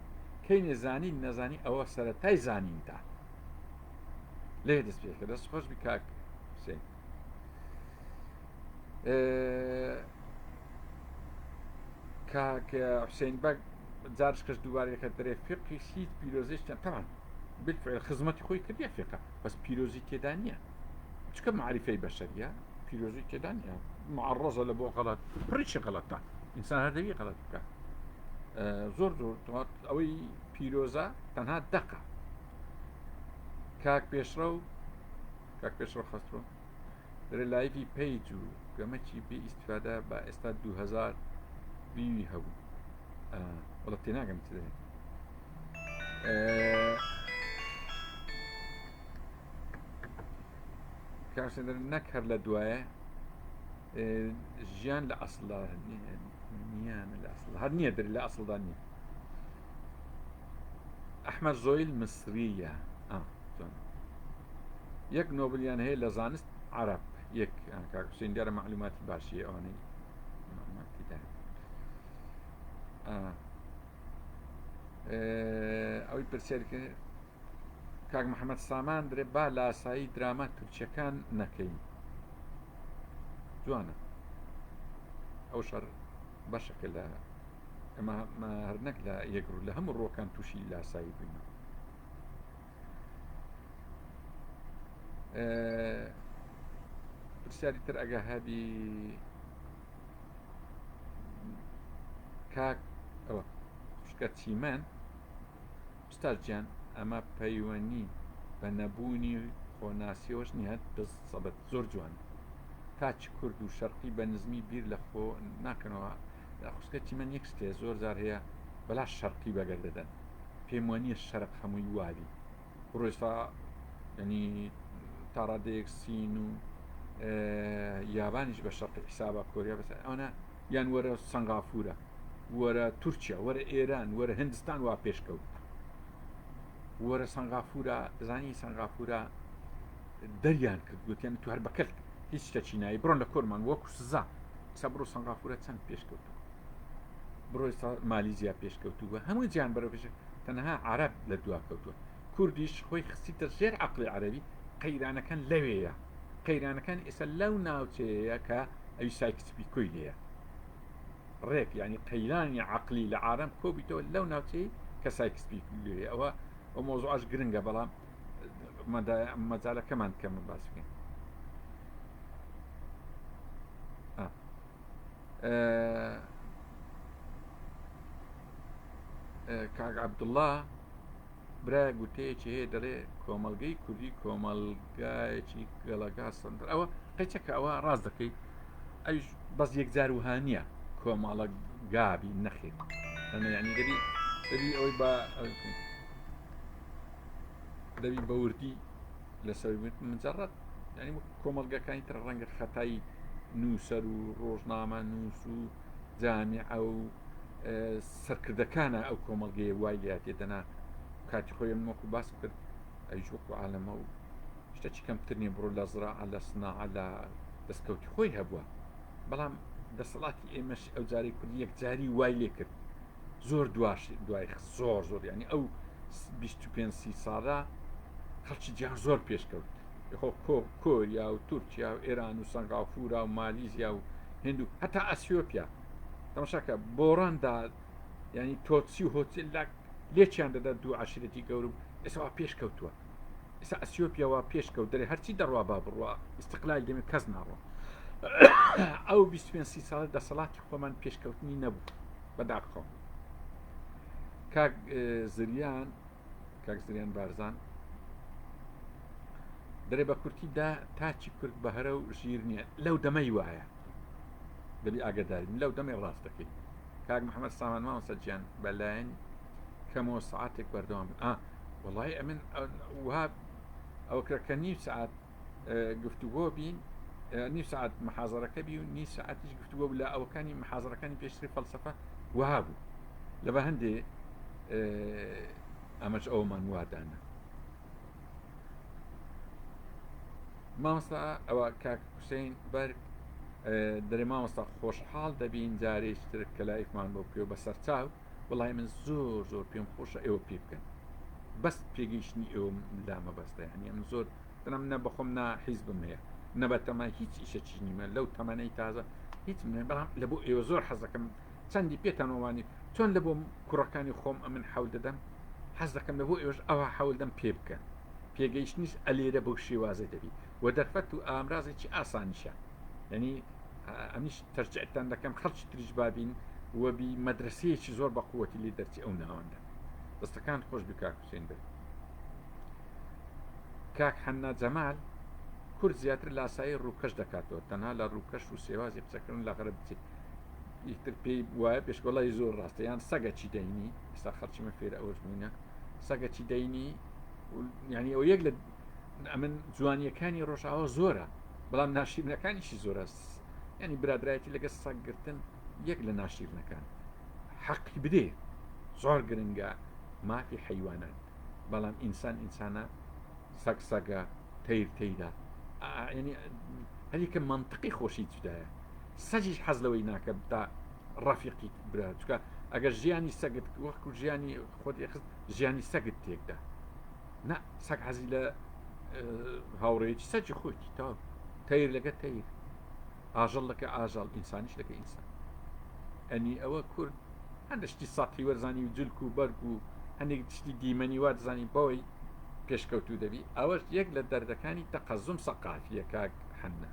کەی نێزانی نەزانی ئەوە سەرەتای زانینتا لێ دەست پێکە دەست خۆش بی کاک حسێن کاک حسێن بەگ جارش کەس دووبارێکە دەرێ فقی هیچ پیرۆزیشتیان تەمان بالفعل خزمەتی خۆی کردیا فقە بەس پیرۆزی تێدا نییە چکە معریفەی بەشەریە پیرۆزی تێدا نییە معڕەزە لە بۆ غەڵەت پڕیچی غەڵەتە ئینسان هەردەوی غەڵەت بکە زۆر ئەوەی پیرۆزە تەنها دەقە کاک پێشڕە خەستڕۆ دەرێ لایڤی پەیج و گەمەکی بێ ئیسیفادە بە ئێستا 2000 بیوی هەبوو وڵە تێناگەم چ دەێت کاسێ نەک هەر لە دوایە ژیان لە ئەسڵدا نیانە لە ئەسڵ هەر نییە دەری لە ئەسڵدا نییە ئەحمەد زۆیل مسریە یەک نۆبلیان هەیە لە زانست عەرەب یەک کاک حوسێن دیارە معلوماتی باشیە ئەوانەی ئەوەی پرسیارکە کاک محەممەد سامان درێ با لە ئاسایی دراما تورکیەکان نەکەین جوانە ئەو شەڕ بەشەکە لە ئەمە هەر نەک لە یەکڕ لە هەموو ڕۆکان تووشی لە ئاسایی بووینەوە پرسیاری تر ئەگە هەبی کاک ئەوە خوشکە چیمان ئوستاد گیان ئەمە پەیوەنی بە نەبوونی خۆناسیەوەش نیە دەست سەبەت زۆر جوان کاچ کورد و شەرقی بە نزمی بیر لە خۆ ناکەنەوە خوشکە چیمەن یەک شتێ زۆر جار هەیە بەلا شەرقی بەگەر دەدەن پێم وانییە شەرق هەمووی وابی ڕۆژتا ینی تاڕادەیەک سین و یابانیش بە شەرقی حیسابە کۆریا بەس ئەوە یان وەرە سەنگافورە وەرە تورکیا وەرە ئێران وەرە هندستان وا پێشکەوت وەرە سەنگافورە دەزانی سەنگافورە دەریان کرد گوتیان تو هەر بەکەل هیچ شتێکی نایی بڕۆن لە کۆرمان وەکو سزا ئێستا بڕۆ سەنگافورە چەند پێشکەوتووە بڕۆ ئێستا مالیزیا پێشکەوتووە هەموو جیان بەرەو پێش تەنها عەرەب لە دوا کەوتووە کوردیش خۆی خستیتە ژێر عەقڵی عەرەبی قەیرانەکان لەوێیە قەیرانەکان ئێستا لەو ناوچەیە کە أي سايكس بيكوي ليه ريك يعني قيلاني عقلي لعالم كوبيتو لو ناوتي كسايكس بيكوي ليه أو وموضوعش جرنجا بلا ما زال كمان كم باسكين آه. کاک عەبدوڵڵا برا گوتەیەکی هەیە دەڵێ کۆمەڵگەی کوردی کۆمەڵگایەکی گەڵەگا سندر ئەوە قەیچەکە ئەوە ڕاز دەکەی ئەوش بەس یەکجار وها نییە کۆمەڵە گابی نەخێت ئەمە یعنی دەبی ئەوەی بە دەبی بە وردی لەسەر مجەڕەت ینی کۆمەڵگەکانی تر ڕەنگە خەتای نووسەر و ڕۆژنامە نووس و جامیعە و سەرکردەکانە ئەو کۆمەڵگەیە وای لێ تێدەنا کاتی خۆی منوەکو باس کرد ئەویش وەکو عالەمە و شتێکی کەمتر نیە بڕۆ لە زراعە لە سناعە لە دەستکەوتی خۆی هەبووە بەڵام دەسەڵاتی ئێمەش ئەو جارەی کوردی یەکجاری وای لێ کرد زۆر دوای زۆر ینی ئەو 25 ساڵە خەڵکی جیان زۆر پێشکەوت کۆریا و تورکیا و ئێران و سەنگافورا و مالیزیا و هند و هەتا ئەسیۆپیا تەماشاکە بۆڕاندا ینی تۆچی و هۆچی لێکیان دەدا دوو عەشیرەتی گەورم ئێستا پێشکەوتووە ئێستا ئەسیۆپیاوە پێشکەوت دەرێ هەرچی دەڕوا با بڕوە ئیستیقلای دەمێت کەس ناڕۆ ئەو 25 ساڵە دەسەڵاتی خۆمان پێشکەوتنی نەبوو بەداخۆ کاک زریان بارزان دەرێ بە کورتیدا تاچی کورد بە هەرە و ژیر نییە لەو دەمەی وایە دەبی ئاگدارین لەو دەمەی ڕاست دەکەیت کاک محەممەد سامان مامۆستا گیان بەلایەن کەمەوە سعاتێک بەردەوام وڵی ئەمن وها ئەو کرەکە نیو سعات گفتوگۆ بین نیو سعات محازەرەکە بی و نی سعاتیش گفتوگۆ لە ئەوەکانی محازەرەکانی پێشتری فەلسەفە وها بوو لە بە هەندێ ئەمەش ئەومان وادانە مامۆستا ئەوە کاک حوسێن بەرگ دەرێ مامۆستا خۆشحاڵ دەبین جارێشتر کە لایفمان بۆ بکەوە بە سەرچاو وڵای من زۆر پێم خۆشە ئێوە پێ بکەن بەس پێگەیشتنی ئێوە لامە بەستە هەنی ئەم زۆر دەم نە بەخۆم حیزبم هەیە نە بە تەمای هیچ ئیشەکی نیمە لەو تەمەنەی تازە هیچ منێ بەڵام لە بۆ ئێوە زۆر حەز دەکەم چەندی پێتانەوانی چۆن لە بۆ کوڕەکانی خۆم ئەمن حەول دەدەم حەز دەکەم لە بۆ ئێوەش ئەوە حەول دەم پێ بکەن پێگەیشتنیش ئەلێرە بەو شێوازە دەبی و دەرفەت و ئامرازێکی ئاسانیشە ینی ئەمیش تەرجیحتان دەکەم خەڵکی تریش بابین وەبی مەدرسەیەکی زۆر بە قووەتی لێ دەرچی ئەو ناوەندە دەستەکان خۆش بی کاک حوسێن بێت کاک حەنا جەمال کورد زیاتر لە ئاسایی ڕووکەش دەکاتەوە تەنها لە ڕووکەش و سێوازی قسەکردن لە غەرب بچێت ئیتر پێی وایە پێشگۆڵی زۆر ڕاستە یان سەگەکی دەینی ئێستا خەڵکی مەفێرە ئەوەش بووینە سەگەکی دەینی یعنی ئەو یەک لە ئەمن جوانیەکانی ڕۆژاوە زۆرە بەڵام ناشیرنەکانیشی زۆرە ینی برادایەتی لەگە سەگرتن یەک لە ناشیرنەکان حەقی بدێ زۆر گرنگە مافی حەیوانات بەڵام ئینسانە سەگە تەیردا ینی هەریکە منطقی خۆشی جودایە سەجیش حەز لەوەی ناکە تا ڕەفیقی برا چکە ئەگەر ژیانی سەگت وەکو ژیانی خۆت خست ژیانی سەگت تێکدا نه سەگ حەزی لە هاوڕێکی سەجی خۆتی تا تەیر لەگە تەیر ئاژەڵ لەکە ئاژەڵ ئینسانیش لەکە ئینسان ئەنی ئەوە کورد هەندشتی ساقی وەرزانی و جلک و بەرگ و هەندێک تشتی دیمەنی وارزانی بەوەی پێشکەوتو دەبی ئەوەش یەک لە دەردەکانی تەقەزم سەقافیە کاک حەنا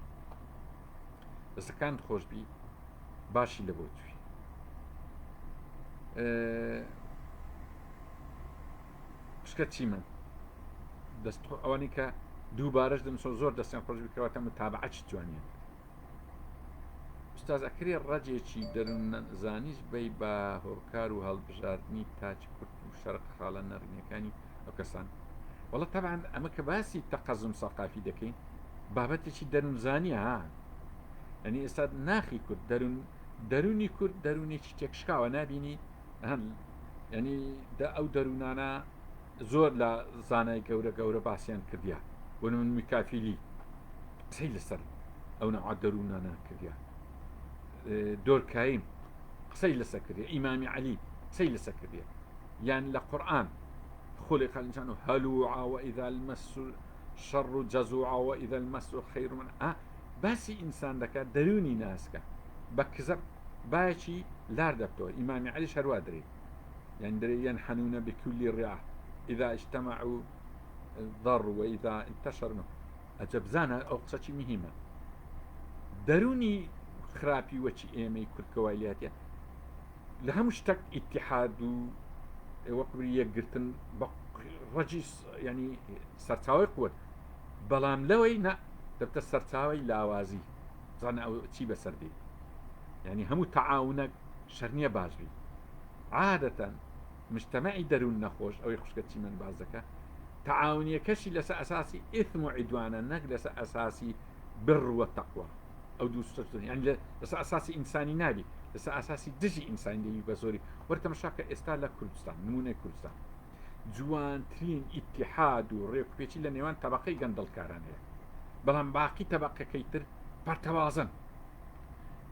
دەستەکان خۆشبی باشی لە بۆ توی پشکە چیمە دەست ئەوانی کە دووبارەش دەمسۆ زۆر دەستیان خۆش بکەواتە متابعەتی جوانیان ئوستاز ئەکرێ ڕەجێکی دەروون زانیش بەی بە هۆکار و هەڵبژاردننی تاچ کورد و شەرق خاڵە نەڕینەکانی ئەو کەسان وەڵە تەبعاً ئەمە کە باسی تەقەزم سەقافی دەکەین بابەتێکی دەروونزانیە ها ئەنی ئێستا ناخی کورد دەرونی کورد دەرونێکی تێکشکاوە نبینی ینی ئەو دەروونانە زۆر لە زانای گەورە باسییان کردیا بۆ من میکافیلی قسەی لەسەر ئەو نەوع دەروونانە کردیا دۆرکایم قسەی لەسەر کردیا ئیمامی عەلی قسەی لەسەر کردیا یان لە قورئان خلق الإنسان هلوعا وإذا المس الشر جزوعا وإذا المس الخير من باسی ئینسان دەکات دەرونی ناسکە بە کزەب باەکی لار دەبتەوە ئیمامی عەلیش هەروە درێ يعني دري ينحنون بكل الرياح إذا اجتمعوا ضروا وإذا انتشروا أجب زانا أو قصة مهمة دروني خرابي وشي إيمي كل كوالياتي لها مشتك اتحاد وقبري يقرتن رجيس يعني سرتاوي قوة بلام لوي نا دبت السرتاوي لاوازي زانا أو تشي بسردي يعني همو تعاونك شرنية باجري عادة مجتمعي درون نخوش أو يخش كتشي من بعضك تعاونية كشي لسا أساسي إثم وعدوانا نك لسا أساسي بر والتقوى أو دوستر يعني لسا أساسي إنساني نابي لسا أساسي دجي إنساني دي بزوري ورتا مشاكل إستالا كردستان نمونة كردستان جوان ترين اتحاد وريك بيشي لنيوان طبقي قندل كاران هي بلان باقي طبقة كيتر بارتوازن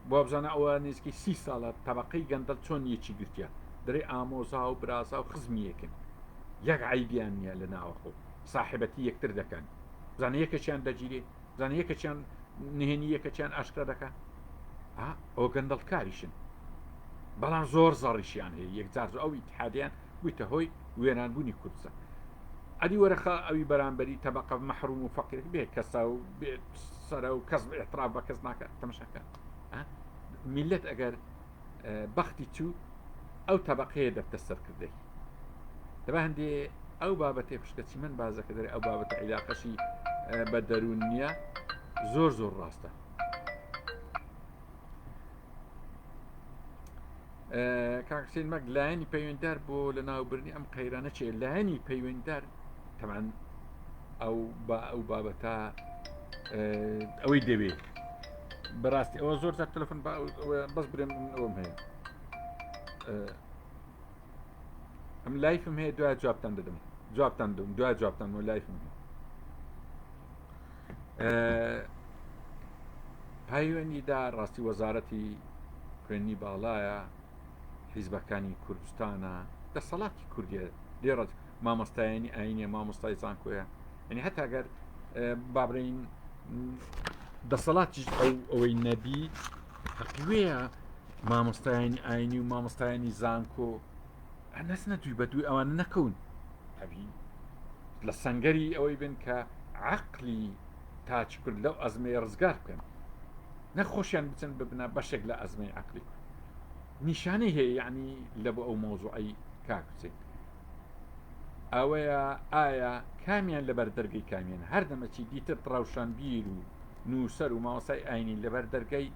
بوابزانا أولا نيزكي 30 سالة طبقي قندل چون يچي قرتيا دري ئامۆزا و براسا و خزمی یەکن یەک عیبیان نییە لە ناوەخۆ ساحبەتی یەکتر دەکەن زانە یەکەچیان دەگیرێ زانە یەکەچیان نهێنی یەکەچیان ئاشکرا دەکات ئەو گەندەڵکاریشن بەڵام زۆر زەڕیشیان هەیە یەکجار ئەو ئیتحادیان بوویتە هۆی وێرانبوونی کوردستان ئەدی وەرەخە ئەوی بەرامبەری تەبەقە مەحروم و فەقیر بێ کەسا و بێت سەرە و کەس ئێتراف بە کەس ناکات تەماشاکە میلەت ئەگەر بەختی چوو أو طبقية دبت السركردي دابا هندي أو بابتي خشكتي من بازا كدري أو بابت علاقة شي بدرونية زور راسته كاكسين ماك لاهني بيوندار بو لناو برني أم قيرانة شي لاهني بيوندار طبعا أو بابتا أو يدبي براستي أو زور التلفون بس بريم أوم هي ئەم لایفم هەیە دوای جوابتان دەدەم جوابتان دەم دوای جوابتان و لایفم پایوەندیدا ڕاستی وەزارەتی خوێندنی باڵایە حیزبەکانی کوردستانە دەسەڵاتی کوردیە لێرە مامۆستایانی ئاینێ مامۆستای زانکۆیە ینی هەتا ئەگەر بابرین دەسەڵاتی ئەوەی نەبی حەقیوەیە مامۆستایانی ئاینی و مامۆستایانی زانکۆ ئەنەس نەدوی بە دووی ئەوان نەکەون ئەبی لە سەنگەری ئەوەی بن کە عەقلی تاچ کرد لەو ئەزمەی ڕزگار بکەن نەخۆشیان بچن ببنە بەشێک لە ئەزمەی عەقلی نیشانەی هەیە یعنی لە بۆ ئەو مۆزوعی کاکوچێت ئەوەیە ئایا کامیان لەبەر دەرگەی کامیان هەر دەمەچی دیتر ڕەوشانبیر و نووسەر و مامۆستای ئاینی لەبەر دەرگەی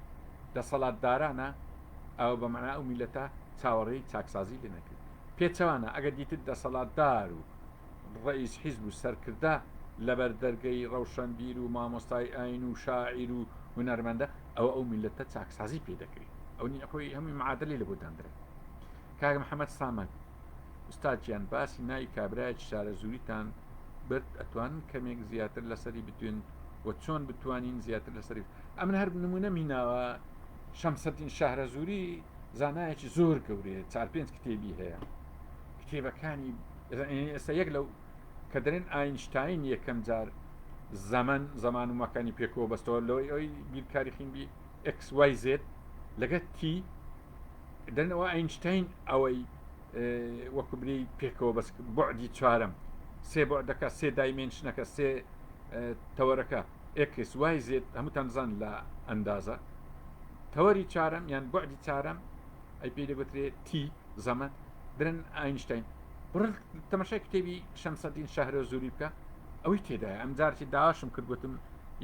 دەسەڵاتدارانە ئەو بەمەنا ئەو میلەتە چاوەڕێی چاکسازی لێ نەکرد پێچەوانە ئەگەر دیتر دەسەڵاتدار و ڕئیس حیزب و سەرکردە لەبەر دەرگەی ڕەوشەنبیر و مامۆستای ئاین و شاعیر و هونەرمەندە ئەو میلەتە چاکسازی پێ دەکرێت ئەو خۆی هەمووی معادلەی لە بۆ دانرێت کاک محەممەد سامەد ئوستادیان باسی ناوی کابرایەکی شارە زووریتان برد ئەتوان کەمێک زیاتر لەسەری بتوێن و چۆن بتوانین زیاتر لەسەری ئەمن هەر نمونە میناوە شەمسەدین شەهرە زووری زانایەکی زۆر گەورەیە 4-5 کتێبی هەیە کتێبەکانی ئێستا یەک لەو کە دەرێن ئاینشتاین یەکەم جار زەمان و مەکانی پێکەوە بەستەوە لەوەی ئەوی بیرکاری خینبی XYZ لەگەت تی دەرنەوە ئاینشتاین ئەوەی وەکو بری پێکەوە بەس بۆعدی چوارەم سێ بۆعدەکە سێ دایمێنشنەکە سێ تەوەرەکە XYZ هەمووتان زان لە ئەندازە تەوەری چارەم یان بۆعدی چارەم ئەی پێی دەگوترێت تی زەمە درن ئاینشتاین بڕ تەماشای کتێبی شەمسەدین شەهرە زووری بکە ئەوەی تێدایە ئەم جارتی داواشم کرد گوتم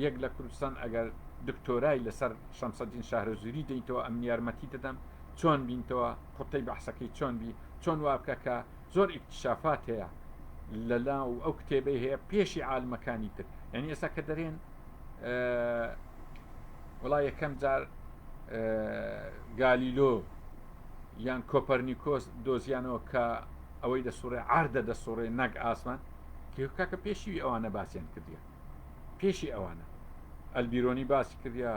یەک لە کوردستان ئەگەر دکتۆرای لەسەر شەمسەدین شەهرە زووری دەیتەوە ئەم یارمەتی دەدەم چۆن بینتەوە قوتەی بەحسەکەی چۆن بی چۆن وا بکە کە زۆر ئیکتشافات هەیە لەلاو ئەو کتێبەی هەیە پێشی عالمەکانی تر یعنی ئێستا کە دەرێن وڵای یەکەم جار گالیلۆ یان کۆپەرنیکۆس دۆزیانەوە کە ئەوەی دەسوڕێ عاردە دەسوڕێ نەک ئاسمان کاکە پێشی ئەوانە باسییان کردیە پێشی ئەوانە ئەلبیرۆنی باسی کردیا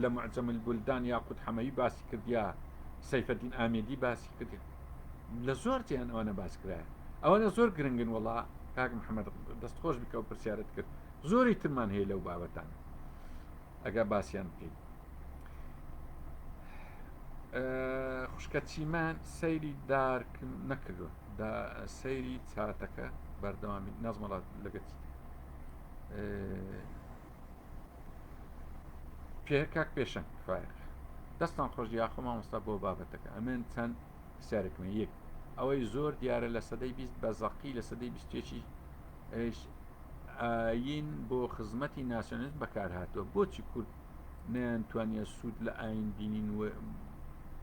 لە معجەم البولدان یاقوت حەمەوی باسی کردیا سەیفەدین ئامێدی باسی کردی لە زۆر جیان ئەوانە باس کرایە ئەوانە زۆر گرنگن وڵا کاک محەممەد دەستخۆش بکە و پرسیارت کرد زۆری ترمان هەیە لەو بابەتان ئەگە باسییان بکەین. خوشکە چیمان سەیری دار نەکردووە سەیری چاتەکە بەردەوامی نازمەڵات لەگەت پێکاک پێشنگ فایق دەستان خۆش یاخۆ مامۆستا بۆ بابەتەکە ئەمن چەند سیارێکمە یەک ئەوەی زۆر دیارە لە سەدەی 20 بەزەقی لە سەدەی 20 ئاین بۆ خزمەتی ناسیۆنالیزم بەکار هاتووە بۆچی کورد نەیانتوانیە سوود لە ئاین بینین و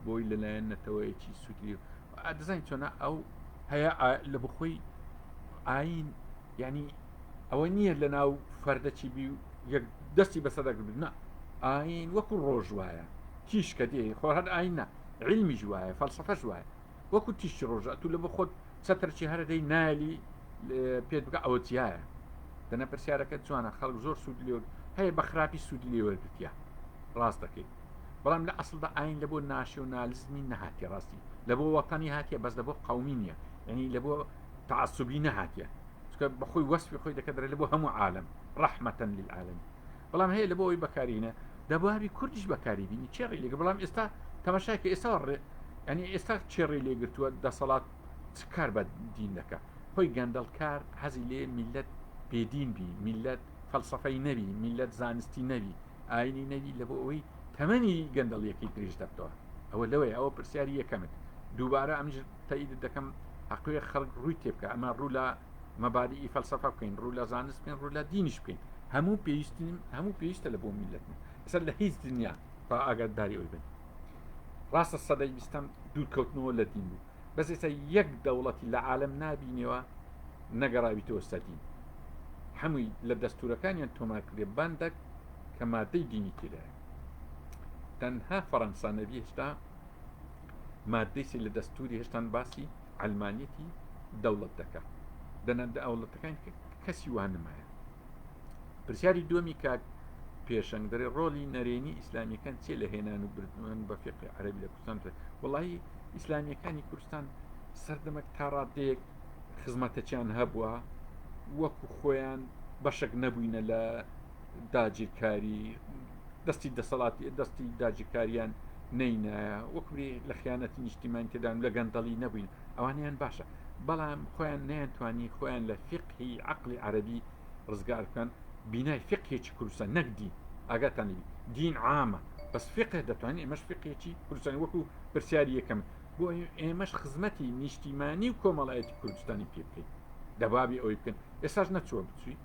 بۆی لەلایەن نەتەوەیەکی سوودی دەزانین چۆنە ئەو هەیە لە بخۆی ئاین ینی ئەوە نییە لە ناو فەردەچی بی و یەک دەستی بەسەدەگربن نە ئاین وەکو ڕۆژ وایە تیش کە دێ خۆ هەر ئاین نە علمی جوایە فەلسەفە جوایە وەکو تیشی ڕۆژە تو لە بە خۆت چەتەرچی هەرەدەی نالی پێت بکە ئەوە چیایە دەنە پرسیارەکە جوانە خەڵک زۆر سوود لێ هەیە بە خراپی سوودی لێوەرگتیا ڕاست دەکەیت بەڵام لە ئەسڵدا ئاین لە بۆ ناشیۆنالیزمی نەهاتیە ڕاستی لە بۆ وەتانی هاتیە بەس لە بۆ قەومی نییە یعنی لە بۆ تعسبی نەهاتیە چکە بەخۆی وەسفی خۆی دەکەدرێت لە بۆ هەموو عالم ڕەحمەتەن للعالەمین بەڵام هەیە لە بۆ ئەوی بەکارینە دەبواری کوردیش بەکاری بینی چێڕی لێگە بەڵام ئێستا تەماشاکە ئێستا ینی ئێستا چێڕی لێگرتووە دەسەڵات چ کار بە دین دەکە خۆی گەندەڵکار حەزی لێ میلەت بێدین بی میلەت فەلسەفەی نەبی میلەت زانستی نەبی ئاینی نەبی لە بۆ ئەوەی تەمەنی گەندەڵیەکەی تریش دەبتەوە ئەوە لەوەی ئەوە پرسیاری یەکەمت دووبارە ئەمژ تایید دەکەم حەقوی خەڵک ڕووی تێ بکە ئەمە ڕوو لە مەبادی فەلسەفە بکەین ڕوو لە زانست بکەین ڕوو لە دینیش بکەین هەموو پێویستین هەموو پێویستە لە بۆ میلەتمە ئەسەر لە هیچ دنیا با ئاگاداری ئەوی بن ڕاستە سەدەی بیستەم دوورکەوتنەوە لە دین بوو بەس ئێستا یەک دەوڵەتی لە عالەم نابینەوە نەگەڕاویتەوە سەدین هەمووی لە دەستورەکانیان تۆمارکردێ بەندێک کە مادەی دینی تێدایە تەنها فەڕەنسا نەبی هێشتا مادەی لە دەستوری هێشتان باسی ئەلمانیەتی دەوڵەت دەکات دەنەدە ئەوڵەتەکان کەسی وان نمایە پرسیاری دووەمی کاک پێشنگ دەرێ ڕۆلی نەرێنی ئیسلامیەکان چێ لە هێنان و بردن بە فقه عەرەبی لە کوردستان وەڵاهی ئیسلامیەکانی کوردستان سەردەمەک تا ڕادەیەک خزمەتەکیان هەبووە وەکو خۆیان بەشێک نەبووینە لە داگیرکاری دەستی دەسەڵاتی دەستی داگیرکاریان نەینایە وەکوی لە خیانەتی نیشتیمان تێدان لە گەندەڵی نەبووین ئەوانیان باشە بەڵام خۆیان نەیانتوانی خۆیان لە فقهی عەقلی عەرەبی ڕزگار بکەن بینای فقهێکی کوردستان نەک دین ئاگاتانی دین عامە بەس فقه دەتوانین ئێمەش فقهێکی کوردستانی وەکو پرسیاری یەکەم بۆ ئێمەش خزمەتی نیشتیمانی و کۆمەڵایەتی کوردستانی پێ بکەین دەبابی ئەوی بکەن ئێستاش نەچوە بچووی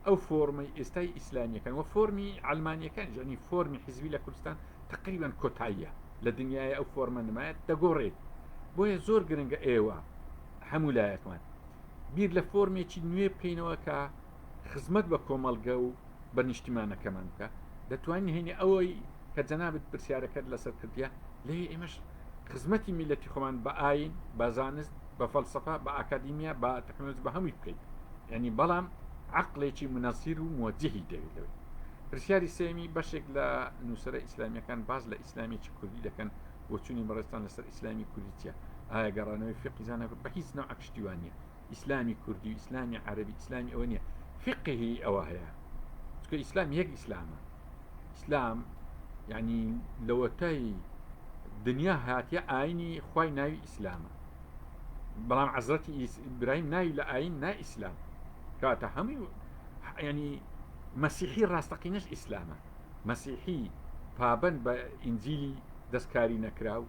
ئەو فۆرمەی ئێستای ئیسلامیەکان وە فۆرمی ئەلمانیەکان ژانی فۆرمی حیزبی لە کوردستان تقریبا کۆتاییە لە دنیای ئەو فۆرمە نمایەت دەگۆڕێت بۆیە زۆر گرنگە ئێوە هەموو لایەکمان بیر لە فۆرمێکی نوێ بکەینەوە کە خزمەت بە کۆمەڵگە و بە نیشتیمانەکەمان بکە دەتوانین هێنی ئەوەی کە جەنابەت پرسیارەکەت لەسەر کردیا لێ ئێمەش خزمەتی میلەتی خۆمان بە ئاین بە زانست بە فەلسەفە بە ئاکادیمیا بە تەکنۆلۆژی بە هەمووی بکەیت یعنی بەڵام عەقڵێکی منەسیر و موجهی دەوێت لەوێ پرسیاری سێمی بەشێک لە نووسەرە ئیسلامیەکان باز لە ئیسلامیەکی کوردی دەکەن بۆ چوونی بەڕێستان لەسەر ئیسلامی کوردیتە ئایا گەڕانەوەی فقی زانەکە بە هیچ نەوع پشتیوانیە ئیسلامی کوردی و ئیسلامی عەرەبی ئیسلامی ئەوە نییە فقهی ئەوە هەیە چکە ئیسلام یەک ئیسلامە ئیسلام یعنی لەوەتای دنیا هاتیە ئاینی خوای ناوی ئیسلامە بەڵام حەزرەتی ئیبراهیم ناوی لە ئاین نا ئیسلام کاتە هەمووی ینی مەسیحی ڕاستەقینەش ئیسلامە مەسیحی پابەند بە ئینجیلی دەستکاری نەکراو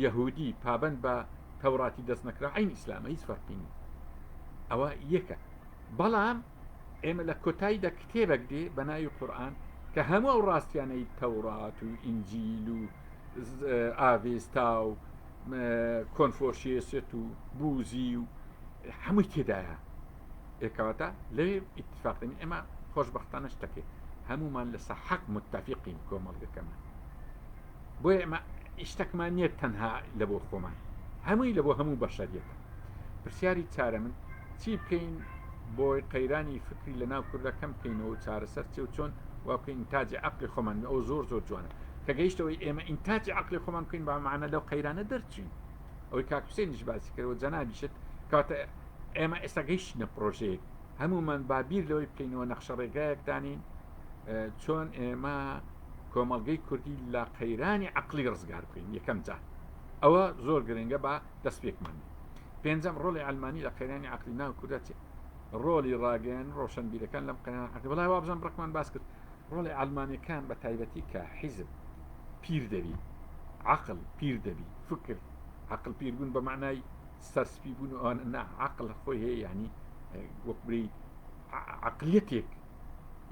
یەهودی پابەند بە تەوڕاتی دەست نەکرا عین ئیسلامە هیچ فەرقی نییە ئەوە یەکە بەڵام ئێمە لە کۆتاییدا کتێبێک دێ بە ناوی قورئان کە هەموو ئەو ڕاستیانەی تەورات و ئینجیل و ئاڤێستا و کۆنفۆشیێسێت و بوزی و هەمووی تێدایە ئێکەواتە لەوێ ئیتفاقین ئێمە خۆشبەختانە شتەکەی هەمومان لەسەر حەق متتەفیقین کۆمەڵگەکەمان بۆیە ئێمە شتێکمان نییە تەنها لە بۆ خۆمان هەمووی لە بۆ هەموو بەشەریەکە پرسیاری چارە من چی بکەین بۆی قەیرانی فکری لە ناو کوردەکەم بکەینەوە چارەسەر چێ و چۆن وا بکەین ئینتاجی عەقلی خۆمان ئەو زۆر زۆر جوانە کە گەیشتەوەی ئێمە ئینتاجی عەقلی خۆمان بکەین بە معنە لەو قەیرانە دەرچین ئەوەی کاک حوسێنیش باسی کردەوە جەنابیشت کاتە ئێمە ئێستا گەیشتنە پرۆژەیەک هەمومان بابیر لەوەی بکەینەوە نەخشە ڕێگایەکدانین چۆن ئێمە کۆمەڵگەی کوردی لە قەیرانی عقلی ڕزگار بکەین یەکەم جار ئەوە زۆر گرنگە بە دەستپێکمان پێنجەم ڕۆڵی ئەلمانی لە قەیرانی عقلی ناو کوردە چێ ڕۆلی ڕاگەن ڕۆشنبیرەکان لەم قەیران عقلی وڵای وابزان بڕکمان باس کرد ڕۆڵی ئەلمانیەکان بە تایبەتی کە حیزب پیر دەبی عقل پیر دەبی فکر عقل پیربوون بە معنای سەرسپی بوون ئەوان نا عقل خۆی هەیە یعنی وەکبری عقلیەتێک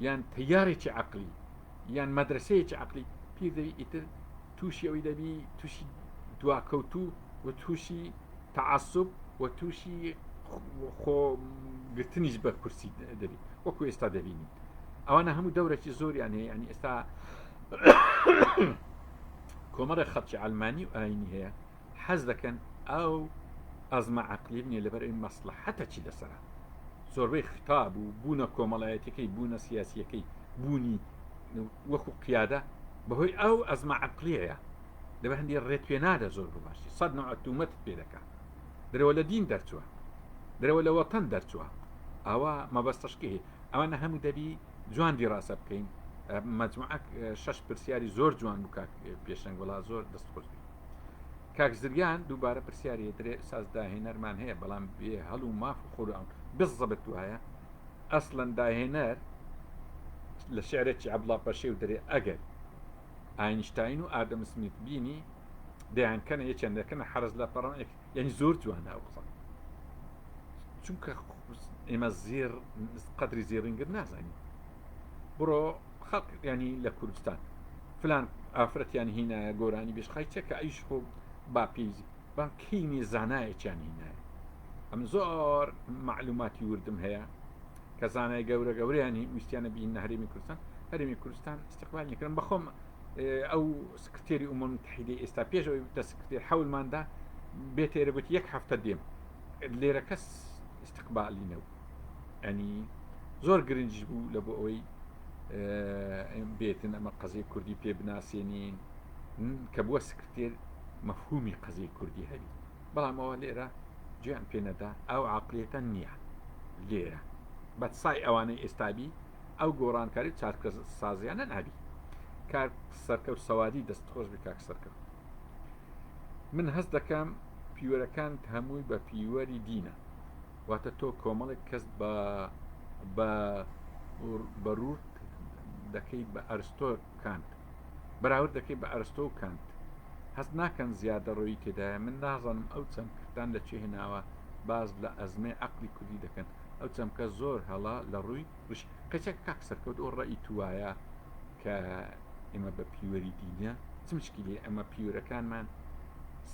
یان تەیارێکی عقلی یان مەدرسەیەکی عقلی پیر دەبی ئیتر تووشی ئەوەی دەبی تووشی دواکەوتوو و تووشی تعسب و تووشی خۆگرتنیش بە کورسی دەبی وەکو ئێستا دەبینی ئەوانە هەموو دەورێکی زۆریان هەیە ینی ئێستا کۆمەڵی خەڵکی ئەلمانی و ئاینی هەیە حەز دەکەن ئەو ئەزمە عەقلی بنێ لەبەر ئەوی مەسلەحەتە چی لەسەرە زۆربەی خطاب و بوونە کۆمەڵایەتەکەی بوونە سیاسیەکەی بوونی وەکو قیادە بەهۆی ئەو ئەزمە عەقلیەیە لەبەر هەندی ڕێتوێنادە زۆر باشی سەد نوع تومەت پێ دەکات درەوە لە دین دەرچووە درەوە لە وەتەن دەرچووە ئەوە مەبەستەشکی هەیە ئەوانە هەموو دەبی جوان دیڕاسە بکەین مجموعەک 6 پرسیاری زۆر جوان بوو کاک پێشەنگ وڵا زۆر دەستخۆش بی کاک زریان دووبارە پرسیاری درێ ساز داهێنەرمان هەیە بەڵام بێ هەڵ و ماف و خۆران بزەبت وایە ئەسڵەن داهێنەر لە شعرێکی عەبدوڵڵا پەشێ و دەرێ ئەگەر ئاینشتاین و ئادەم سمیت بینی دەیانکەنە یەکێندەکەنە حەرز لە پەڕەن یعنی زۆر جوانە ئەو قسە چونکە ئێمە زێر قەدری زێڕینگر نازانین بڕۆ خەڵک ینی لە کوردستان فلان ئافرەتیان هینایە گۆرانی بێشخای چێکە ئەیش خۆ باپیزی بانکینی زانایەکیان هینایە ئەم زۆر معلوماتی وردم هەیە کە زانای گەورە گەورەیانی ویستیانە بین نە هەرێمی کوردستان هەرێمی کوردستان استقبال نەکردن بەخۆم ئەو سکرتێری ئومەم متحیدەی ئێستا پێشەوەی دە سکرتێر حەولماندا بێتێرە بوت یەک هەفتە دێم لێرە کەس استقبالی نەبوو ئەنی زۆر گرنگی بوو لە بۆ ئەوەی بێتن ئەمە قەزەی کوردی پێ بناسیێنین کە بووە سکرتێر مەفهومی قەزەی کوردی هەبی بەڵام ئەوە لێرە گوێیان پێ نەدا ئەو عاقلیەتە نییە لێرە بەد سای ئەوانەی ئێستابی ئەو گۆڕانکاری چارکە سازیانە نابی کار سەرکەوت سەوادی دەستخۆش بی کاک سەرکەوت من هەست دەکەم پیوەرەکان هەمووی بە پیوەری دینە واتە تۆ کۆمەڵێک کەس بە ڕوت دەکەی بە ئەرستۆ کانت بەراورد دەکەی بە ئەرستۆ و کانت هەست ناکەن زیادە ڕۆیی تێدایە من نازانم ئەو چەند کردان لە چێ هێناوە باز لە ئەزمێ عەقلی کوردی دەکەن ئەو چەمکە زۆر هەڵا لە ڕووی ڕش قەچێک کاک سەرکەوت ئەو ڕەئی توایە کە ئێمە بە پیوەری دینە چ مشکلی ئەمە پیوەرەکانمان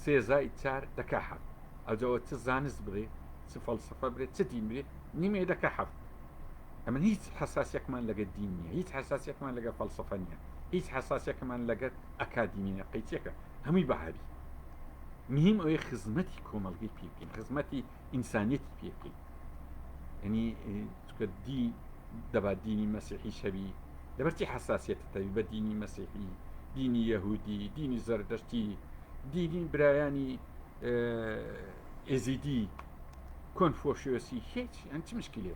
سێزای چار دەکا حەفت ئەوجەوە چ زانست بڕێ چ فەلسەفە برێت چ دین برێ نیمێ دەکا حەفت ئەمە هیچ حساسیەکمان لەگەڵ دین نییە هیچ حساسیەکمان لەگەڵ فەلسەفە نییە هیچ حساسیەکمان لەگەڵ ئەکادیمینە قەیچێکە هەمووی بەهابی مهم ئەوەیە خزمەتی کۆمەڵگەی پێ بکەین خزمەتی ئینسانیەتی پێ بکەین ینی چکە دی دەبات دینی مەسیحی شەوی لەبەرچی حساسیەتە تەوی بە دینی مەسیحی دینی یەهودی دینی زەردەشتی دینی برایانی ئێزیدی کۆنفۆشیۆسی هیچ ئەن چ مشکلێ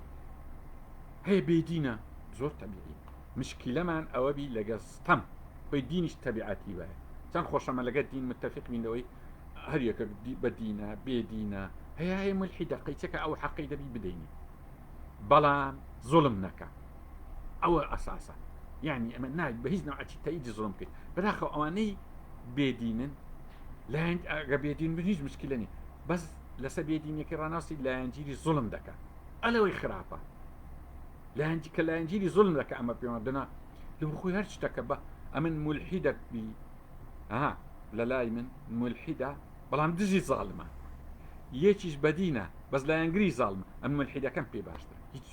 هەیە بێدینە زۆر تەبیعی مشکلەمان ئەوە بی لەگە ستەم خۆی دینیش تەبیعەتی وایە چەند خۆشەمە لەگە دین متفق بینەوەی هەر یەکە بە دینە بێدینە هەیە ملحیدە قەیچەکە ئەو حەقی دەبی بدەینی بەڵام زوڵم نەکە ئەوە ئەساسە یعنی ئەمە نای بە هیچ نەوعەتی تەییدی زوڵم بکەیت بەداخەو ئەوانەی بێدینن لایەن ئەگە بێدین بن هیچ مشکلە نی بەس لەسەر بێدینیەکە ڕاناستی لایەنگیری زوڵم دەکە ئەلەوەی خراپە لایەنجی کە لایەنگیری زوڵم دەکە ئەمە پێوە دنا لە خۆی هەر شتەکە بە ئەمن مولحیدە بی لە لای من مولحیدە بەڵام دژی زاڵمە یەکیش بەدینە بەس لایەنگری زاڵمە ئەم مولحیدەکەم پێ باشتر هیچ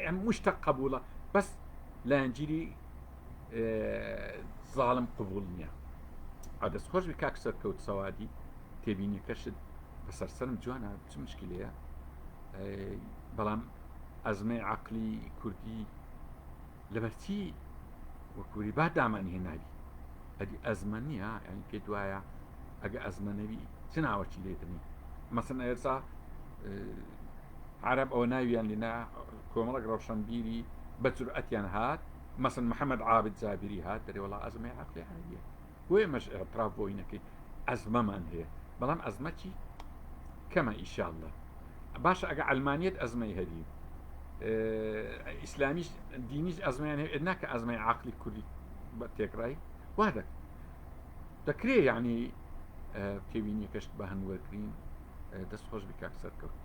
ئەم مشتە قبولە بەس لایەنگیری زاڵم قبول نییە ئادەست خۆش بی کاک سەرکەوت سەوادی تێبینیەکەشت بەسەرسەرم جوانە چ مشکلەیە بەڵام ئەزمەی عەقلی کوردی لەبەرچی وەکووری با دامانی هێناوی ئەدی ئەزمە نییە ینی پێ دوایە ئەگە ئەزمە نەوی چ ناوەکی لێدنی مەسەن ئێستا عرب ئەو ناویان لێنا کۆمەڵک ڕەوشنبیری بە جورئەتیان هات مەسن محەممەد عابد زابیری هات دەرێ وڵا ئەزمەی عقلی هەیە وێ مەش ئێتراف بۆی نەکەی ئەزمەمان هەیە بەڵام ئەزمە چی کەمە ئیشاءالله باشە ئەگە ئەلمانیت ئەزمەی هەدی ئیسلامیش دینیش ئەزمەیان هەیە ناکە ئەزمەی عقلی کوردی بە تێکڕای وا دەکرێ یعنی پێوینی کەشت بە هەنوەرگرین دەست خۆش بکاک سەرکەوت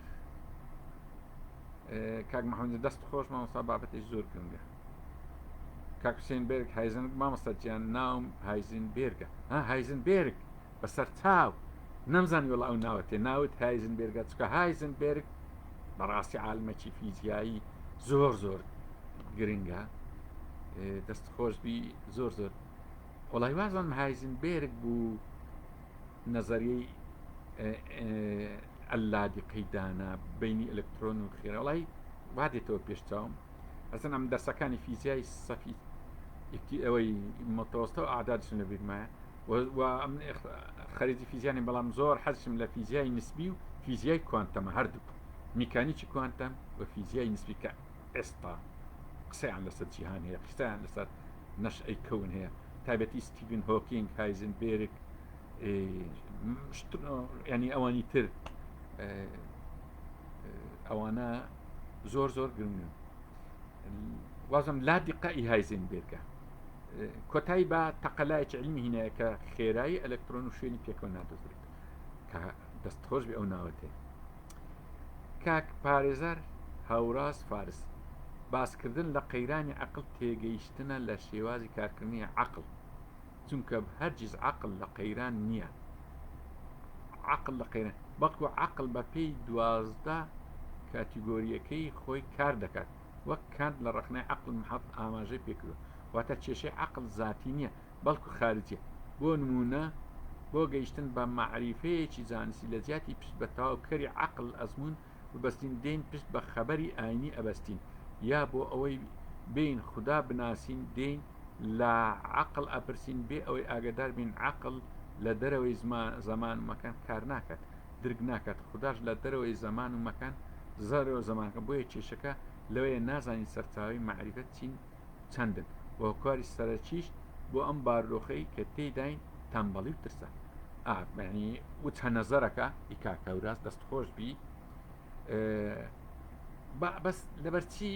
کاک محەممەد دەست خۆش مامۆستا بابەتی زۆر گرنگە کاک حوسێن بێرگ هایزن مامۆستاجیان ناوم هایزن بێرگە هایزن بێرگ بەسەر چاو نەمزانی وڵ ئەو ناوەتێ ناوت هایزن بێرگە چکە هایزن بێرگ بەڕاستی عالمەکی فیزیایی زۆر زۆر گرنگە دەست خۆشبی زۆر زۆر وڵای وازم هایزن بێرگ بوو نەزەریەی ئەلادقەی دانا بینی ئەلکترۆن و خێرە وڵای وا دێتەوە پێشچاوم ئەسن ئەم دەرسەکانی فیزیایی سەفی ئەوەی متەوەستە و ئاعدادشم لە بیرمایە و خەریجی فیزیانی بەڵام زۆر حەزم لە فیزیای نسبی و فیزیای کوانتەمە هەردوو میکانیکی کوانتەم و فیزیای نسبی کە ئێستا قسەیان لەسەر جیهان هەیە قسەیان لەسەر نەشئەی کەون هەیە تایبەتی ستیڤن هۆکینگ هایزنبێرگ ینی ئەوانی تر ئەوانە زۆر زۆر گرنگن وازم لا دیقەئی هایزنبێرگە کۆتایی بە تەقەلایەکی علمی هینەیە کە خێرایی ئەلکترۆن و شوێنی پێکەوە نادۆزرێت کە دەستخۆش بێ ئەو ناوەتێ کاک پارێزەر هاوڕاز فارس باسکردن لە قەیرانی عەقڵ تێگەیشتنە لە شێوازی کارکردنی عەقڵ چونکە هەرگیز عەقڵ لە قەیران نییە عەقڵ لە قەیران بەڵکو عەقڵ بە پێی 12 کاتیگۆریەکەی خۆی کار دەکات وەک کانت لە ڕخنەی عەقڵ محەط ئاماژەی پێکردووە واتە کێشەی عەقڵ ذاتی نییە بەڵکو خارجیە بۆ نمونە بۆ گەیشتن بە معریفەیەکی زانستی لە زیاتی پشت بە تەواوکەری عەقڵ ئەزمون ببەستین دێن پشت بە خەبەری ئاینی ئەبەستین یا بۆ ئەوەی بین خوددا بناسین دێن لە عەقڵ ئەپرسین بێ ئەوەی ئاگدار بین عەقڵ لە دەرەوەی زەمان و مەکان کار ناکات درگ ناکات خودداش لە دەرەوەی زەمان و مەکان زارەوە زەمانکە بۆیە کێشەکە لەوەیە نازانین سەرچاوی معریفەت چین چەندن بۆ کاری سەرچیش بۆ ئەم بارۆخەی کە تێداین تەمبەڵی و ترسە ینی وچە نەزەرەکە ئیکاکەوراس دەست خۆش بی بەس لەبەرچی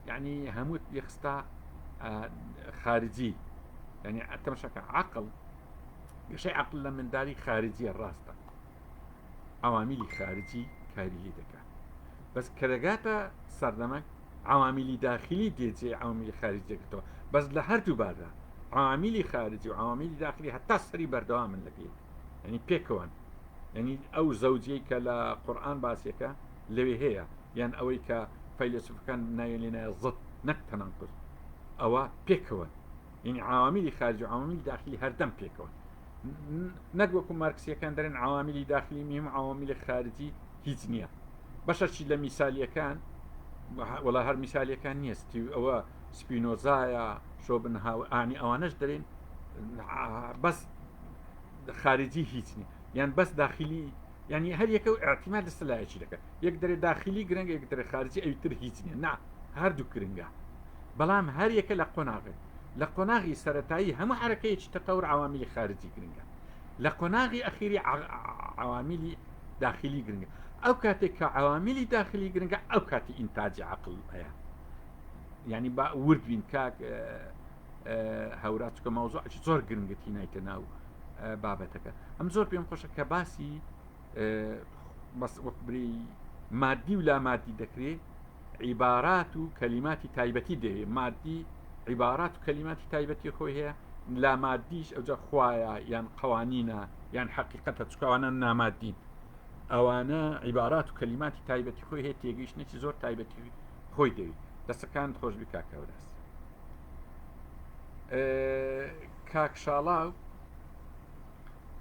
یعنی هەمووت یخستا خارجی ینی ئەتەمشەکە عەقڵ گەشەی عەقڵ لە منداڵی خارجیە ڕاستە عەوامیلی خارجی کاری لێ دەکات بەس کە دەگاتە سەردەمەک عەوامیلی داخلی دێجێ عەوامیلی خارجی دەکەوە بەس لە هەردوو باردا عەوامیلی خارجی و عەوامیلی داخلی هەتا سەری بەردەوا من لەگەیت ینی پێکەوەن ینی ئەو زەوجەی کە لە قورئان باسیەکە لەوێ هەیە یان ئەوەی کە فەیلسوفەکان ناوێ لێنایە زەد نەک تەناقض ئەوە پێکەوەن ینی عەوامیلی خارجی و عەوامیلی داخلی هەردەم پێکەوەن نەک وەکو مارکسیەکان دەرێن عەوامیلی داخلی مهم عەوامیلی خارجی هیچ نییە بەشەشی لە میسالیەکان وڵا هەر میسالیەکان نیستی ئەوە سپینۆزایە شۆبنهاوانی ئەوانەش دەرێن بەس خارجی هیچ نییە یان بەس داخلی ینی هەر یەکە و ئاعتیماد لە سلایەکی دەکات یەک دەرێ داخلی گرنگە یەک دەرێ خارجی ئەوتر هیچ نییە نا هەردوو گرنگە بەڵام هەر یەکە لە قۆناغی لە قۆناغی سەرەتایی هەموو حرەکەیەکی تەقەور عەوامیلی خارجی گرنگە لە قۆناغی ئەخیری عەوامیلی داخلی گرنگە ئەو کاتێک کە عەوامیلی داخلی گرنگە ئەو کاتی ئینتاجی عەقڵ هەیە یعنی با ورد بین کاک هەورا چکە مەوزوعی زۆر گرنگەتی نایتە ناو بابەتەکە ئەم زۆر پێم خۆشە کە باسی بەس وەکبری مادی و لا مادی دەکرێت عیبارات و کەلیماتی تایبەتی دەوێت مادی عیبارات و کەلیماتی تایبەتی خۆی هەیە لا مادیش ئەوجا خوایە یان قوانینە یان حەقیقەتە چکەوانە نامادین ئەوانە عیبارات و کەلیماتی تایبەتی خۆی هەیە تێگەیشتنێکی زۆر تایبەتی خۆی دەوێت دەستەکان خۆشبی کاکەوراس کاک شاڵاو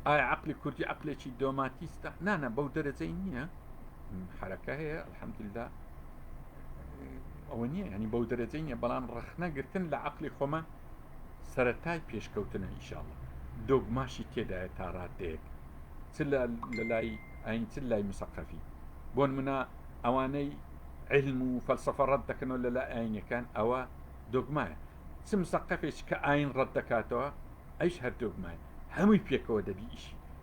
ئایا عەقلی کوردی عەقلێکی دۆماتیستە نانە بەو دەرەجەی نییە حرەکە هەیە الحەمدوللا ئەوە نییە ینی بەو دەرەجەی نییە بەڵام ڕەخنەگرتن لە عەقلی خۆمە سەرەتای پێشکەوتنە ئینشاءڵڵا دۆگماشی تێدایە تا ڕادەیەک چ لە لای ئاین چ لای مسەقەفی بۆ نمونە ئەوانەی علم و فەلسەفە ڕەت دەکەنەوە لەلای ئاینەکان ئەوە دۆگمایە. چ مسەقەفێک کە ئاین ڕەت دەکاتەوە ئەیش هەر دۆگمایە، هەمووی پێکەوە دەبی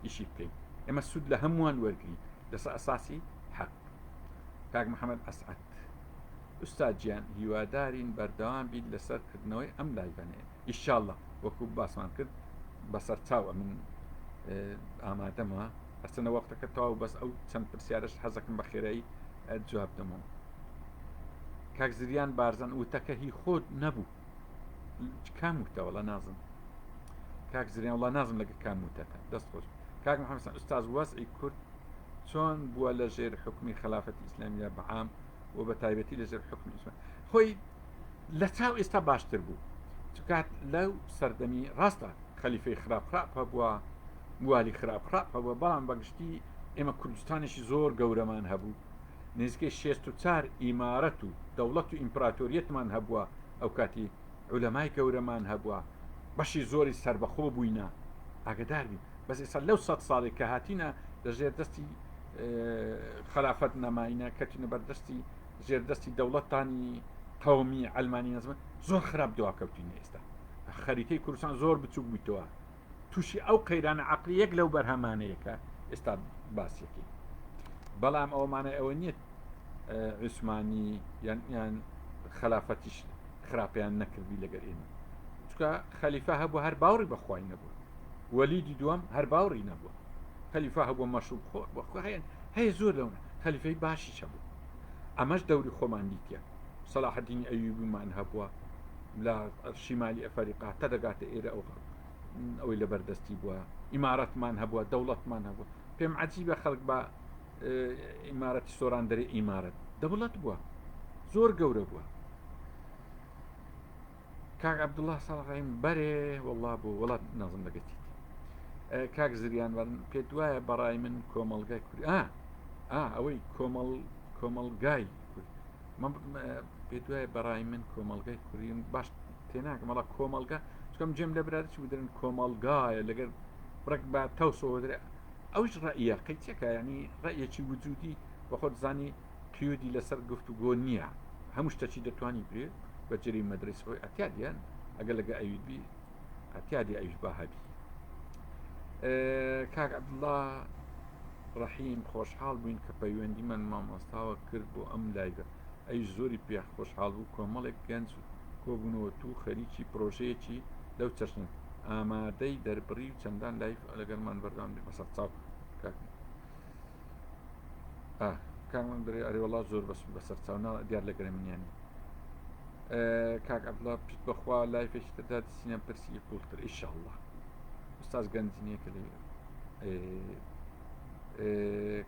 ئیشی بکەین. ئێمە سوود لە هەمووان وەرگری لەسەر ئەساسی حەق. کاک محەممەد ئەسعەد ئوستادجیان هیوادارین بەردەوام بیت لەسەرکردنەوەی ئەم لایڤانەیە ئیشاءالله وەکو باسمان کرد بەسەر چاوە من ئامادەمە ئەچەنە وەختەکە تەواو بەس ئەو چەند پرسیارش حەزەکەم بە خێرایی جواب دەمەوە. کاک زریان بارزان وتەکە هی خۆت نەبوو کام وتەوەڵە نازم کاک زریان وڵا نازم لەگە کام وتەکە دەست خۆش. کاک محەممەد ئوستاز وەزعی کورد چۆن بووە لە ژێر حکمی خلافەتی ئیسلامیە بەعام و بە تایبەتی لە ژێر حکمی ئیسلام خۆی لە چاو ئێستا باشتر بوو چکات لەو سەردەمی ڕاستە خەلیفەی خراپ هەبووە موالی خراپ هەبووە بەڵام بەگشتی ئێمە کوردستانێکی زۆر گەورەمان هەبوو نزیکەی 64 ئیمارەت و دەوڵەت و ئیمپراتۆریەتمان هەبووە ئەو کاتی عولەمای گەورەمان هەبووە بەشی زۆری سربەخۆ بووینە ئاگدار بین بەس ئێستا لەو 100 ساڵێک کە هاتینە لە ژێر دەستی خلافەت نەماینە کەچینە بەردەستی ژێر دەستی دەوڵەتانی قەومی ئەلمانی نەزمە زۆر خراپ دواکەوتینە ئێستا خەریتەی کوردستان زۆر بچوک بوویتەوە تووشی ئەو قەیرانە عەقلی یەک لەو بەرهەمانەیەکە ئێستا باسیەکەی بەڵام ئەومانە ئەوە نییە عوسمانی یان خلافەتیش خراپیان نەکردی لەگەر ئێمە چکە خەلیفە هەبوو هەر باوڕی بەخوای نەبوو وەلیدی دووەم هەر باوڕی نەبووە خەلیفە هەبووە مەشروب خۆر بەخوایان هەیە زۆر لەونە خەلیفەی باشی هەبوو ئەمەش دەوری خۆمان دیتە سەلاح الدین ئەیوبیمان هەبووە لە شیمالی ئەفریقا تا دەگاتە ئێرە ئەوەی لە بەردەستی بووە ئیمارەتمان هەبووە دەوڵەتمان هەبووە پێم عەجیبە خەڵک بە ئیمارەتی سۆراندەری ئیمارەت دەوڵەت بووە زۆر گەورە بووە. کاک عەبدوڵڵا ساڵحیم بەرێ وەڵڵا بوو وڵات نازم لەگەتی کاک زریان پێ دوایە بەڕای من کۆمەڵگای کوردی ئەوەی کۆمەڵگای پێ دوایە بەڕای من کۆمەڵگای کوردیم باش تێناکە مەڵا کۆمەڵگا چکەم جێم لە برادێکی بدرن کۆمەڵگایە لەگەر بڕێک بە تەوسەوە درێ ئەوش ڕائیە قەیچێکە ینی ڕائیەکی وجودی بە خۆت زانی قیودی لەسەر گفتوگۆ نییە هەموو شتێکی دەتوانی برێت بە جێری مەدرسەوەی ئەتیادیان ئەگەر لەگە ئەویدبی ئەتیادی ئەویش باهەبی. کاک عەبدوڵڵا ڕەحیم خۆشحاڵ بووین کە پەیوەندیمان مامۆستاوە کرد بۆ ئەم لایڤە ئەی زۆری پێ خۆشحاڵ بوو کۆمەڵێک گەنج کۆبوونەوە تو خەریکی پرۆژەیەکی لەو چەشن ئامادەی دەربڕی و چەندان لایف لەگەڵمان بەردەوام بەسەر چاو کامان برێ ئەرێوەڵا زۆر بەسەر چاونا دیار لەگەرە منیانی کاک عەبدوڵڵا پیت بەخوا لایفێکی تردا دەچینە پرسی پوڵتر ئیشەڵڵا ئوستاز گەنجینەیەکە لێ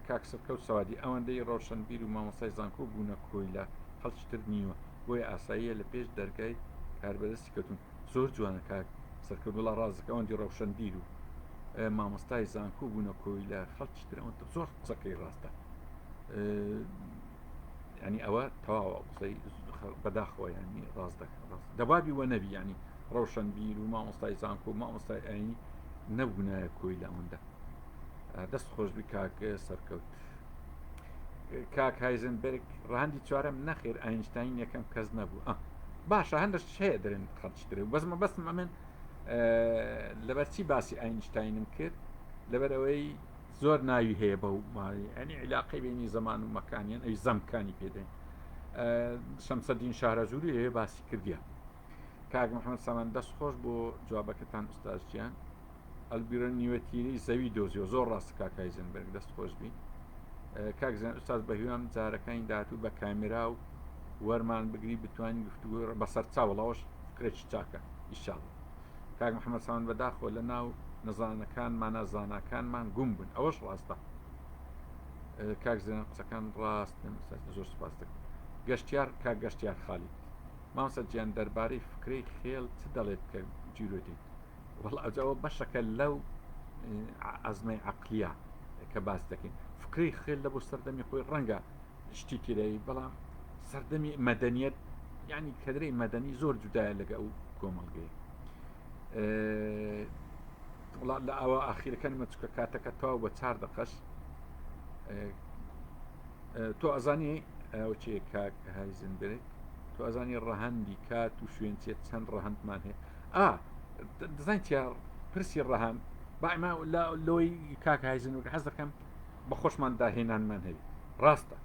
کاک سەرکەوت سەوادی ئەوەندەی ڕۆشنبیر و مامۆستای زانکۆ بوونە کۆیلا خەڵکیتر نیوە بۆیە ئاساییە لە پێش دەرگای کاربەدەستی کەوتون زۆر جوانە کاک سەرکەوت وڵا ڕازەکە ئەوەندی ڕۆشنبیر و مامۆستای زانکۆ بوونە کۆیلا خەڵکیتر ئەوەندە زۆر قسەکەی ڕاستە ینی ئەوە تەواوە قسەی بەداخەوە ینی ڕاست دەکات دەبابی وە نەبی ینی ڕۆشنبیر و مامۆستای زانکۆ مامۆستای ئاینی نەبوونایە کۆیلا ئەوەندە دەست خۆشبی کاک سەرکەوت. کاک هایزنبەرگ ڕاندی چوارەم نەخێر ئاینشتاین یەکەم کەس نەبوو باشە هەندش هەیە دەرێن خەڵکیترێ بەزمە بەستمە من لەبەرچی باسی ئاینشتاینم کرد لەبەر ئەوەی زۆر ناوی هەیە بەو ماڵی ئەنی علاقەی بینی زەمان و مەکانیان ئەوی زەمکانی پێدەین شەمسەدین شارەزووری هەیە باسی کردیە. کاک محەممەد سامان دەست خۆش بۆ جوابەکەتان ئوستازجیان ئەلبیرە نیوەتیری زەوی دۆزیەوە زۆر ڕاست کاک هایزنبەرگ دەست خۆش بی. کاک زیان ئوستاز بەهیوام جارەکانی داهاتوو بە کامێرا و وەرمان بگری بتوانین گفتوگۆ بەسەر چاوەڵاوەش فکرێکی چاکە ئیشاڵڵا. کاک محەممەد سامان بەداخۆ لە ناو نەزانەکانمانە زاناکانمان گوم بوون ئەوەش ڕاستە. کاک زیان قسەکان ڕاستن زۆر سوپاس دەکەم. گەشتیار کاک گەشتیار خالیت مامۆستا گیان دەربارەی فکرەی خێڵ چ دەڵێت کە جیرۆدی وەڵا ئەوە بەشەکە لەو عەزمەی عەقلیە کە باس دەکەین فکرەی خێل لە بۆ سەردەمی خۆی ڕەنگە شتی تێرەوی بەڵام سەردەمی مەدەنیەت یعنی کەدرەی مەدەنی زۆر جودایە لەگە ئەو کۆمەڵگەی وڵات لە ئەوە ئاخیرەکانی مەچکە کاتەکە تەواو بە 4 دقەش تۆ ئەزانی ئەو چێ کاک هایزنبرگ تۆ ئەزانی ڕەهەندی کات و شوێن چێت چەند ڕەهەندمان هەیە دەزانین چیا پرسی ڕەهەند باما لۆی کاک هایزنبرگ حەز دەکەم بە خۆشمان داهێنانمان هەوی ڕاستە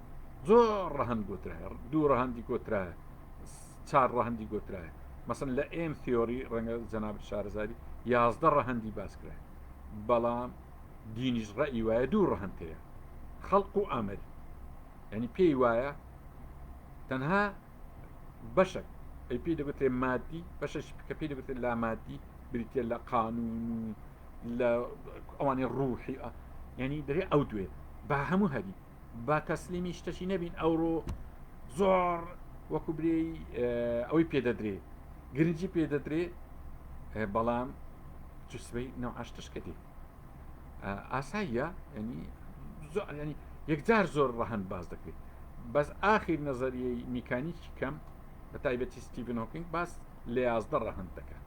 زۆر ڕەهەند گۆترایە دوو ڕەهەندی گۆترایە چار ڕەهەندی گۆترایە مەسن لە ئێم تیۆری ڕەنگە جەناب شارەزاری 11 ڕەهەندی باسکرای بەڵام دینیش ڕەئی وایە دوو ڕەهەند هەیە خەڵق و ئامەری ینی پێی وایە تەنها بەشێک ئەی پێی دەگوتێ مادی بەشش کە پێی دەگوتێت لا مادی بریتێ لە قانون لە ئەوانی ڕوحی ینی دەرێ ئەو دوێ با هەموو هەبی با تەسلیمی شتەشی نەبین ئەوڕۆ زۆر وەکو برێ ئەوەی پێدەدرێ گرنگی پێدەدرێ بەڵام جوسبەی نەوعاشتشکە دێ ئاساییە ینی یەکجار زۆر ڕەهەند باز دەکرێت بەس ئاخیر نەزەریەی میکانیکی کەم بە تایبەتی ستیڤن هۆکینگ باس لە 11 ڕەهەند دەکات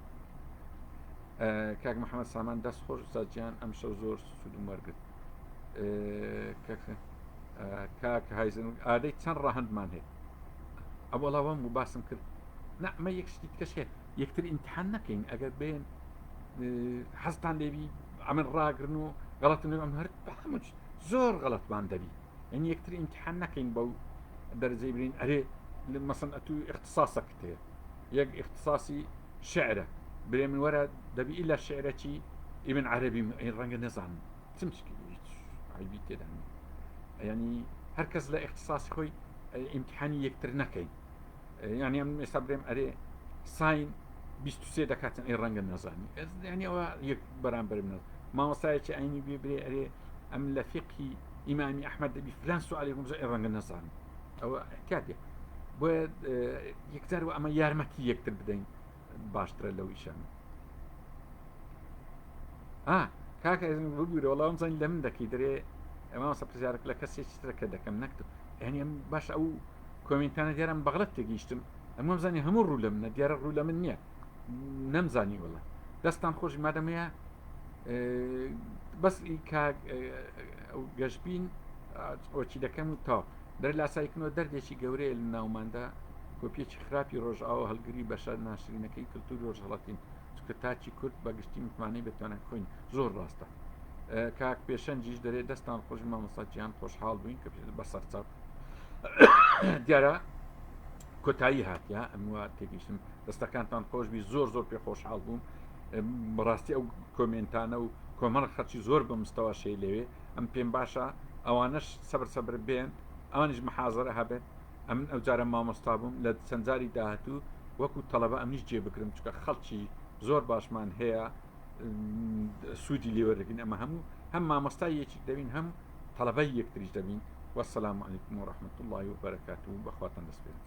کاک محەممەد سامان دەست خۆش ساجیان ئەم شەو زۆر سود و وەرگرت کاک هایزن ئادەی چەند ڕەهەندمان هەیە ئەوڵاوەم و باسم کرد نەمە یەک شتی کەش هەیە یەکتر ئیمتحان نەکەین ئەگەر بێن حەزتان لێبی ئەمن ڕاگرن و غەڵەتن ئەم هەر زۆر غەڵەتمان دەبی ینی یەکتر ئیمتحان نەکەین بەو دەرجەی برین ئەرێ مەسن ئەتو اختصاسەکت هەیە یەک اختصاسی شعرە برێ من وەرە دەبی ئیلا شعرەکی ئیبن عەرەبی ڕەنگە نەزانم عیبی تێدا ینی هەرکەس لە اختصاسی خۆی ئیمتحانی یەکتر نەکەین ینی ئەم ئێستا برێم ئەرێ ساین 23 دەکاتن ئەی ڕەنگە نەزانی ینی ئەوە یەک بەرامبەر منە مامۆستایەکی ئاینی بێ برێ ئەرێ ئەم لە فقهی ئیمامی ئەحمەد دەبی فلان سوالی ڕمزە ئەی ڕەنگە نەزانم ئەوە احتیاطێ بۆیە یەکجار و ئەمە یارمەتی یەکتر بدەین باشترە لەو ئیشانە کاکە بگوورە وەڵام زانین لە من دەکەی دەرێ ئەمە سەپرسیارێک لە کەسێکی ترەکە دەکەم نەکتب یعنی ئەم باش ئەو کۆمنتانە دیارم بەغڵەت تێگەیشتم ئەمە بزانانی هەموو ڕوو لە منە دیارە ڕوو لە من نییە نەمزانی وڵە دەستان خۆشی مادەمەیە بەس ئەو گەشتبین ئۆچی دەکەم و تا دەر لاسایکردنەوە دەردێکی گەورەیە لە ناوماندا کۆپیەکی خراپی ڕۆژئاوە هەڵگری بەشەر ناشرینەکەی کللتوری ڕۆژهەڵەتین چکە تاچی کورد بەگشتی متمانەی بتوانە خۆین زۆر ڕاستە کاک پێشەنجیش دەرێت دەستان خۆش مامۆستاجیان خۆشحاڵ بووین کە بە سەرچاو دیارە کۆتایی هاتیە ئەموە تێگەیشتم دەستەکانتان خۆشبی زۆر زۆر پێ خۆشحاڵ بووم بەڕاستی ئەو کۆمنتانە و کۆمەڵ خەرچی زۆر بە مستەوە شەی لەوێ ئەم پێم باشە ئەوانش سەبر بێن ئەوانش محازەرە هەبێت ئەم ئەو جارە مامۆستا بووم لە چەندجاری داهاتوو وەکو تەڵەبە ئەمنیش جێ بکرم چکە خەڵکی زۆر باشمان هەیە سوودی لێوەرەگرین ئەمە هەموو هەم مامۆستای یەکێک دەبین هەم تەڵەبەی یەکتریش دەبین وەسەلام عەلەیکم وەڕەحمەتوڵڵاهی وبەرەکاتوه بەخواتان دەسپێرم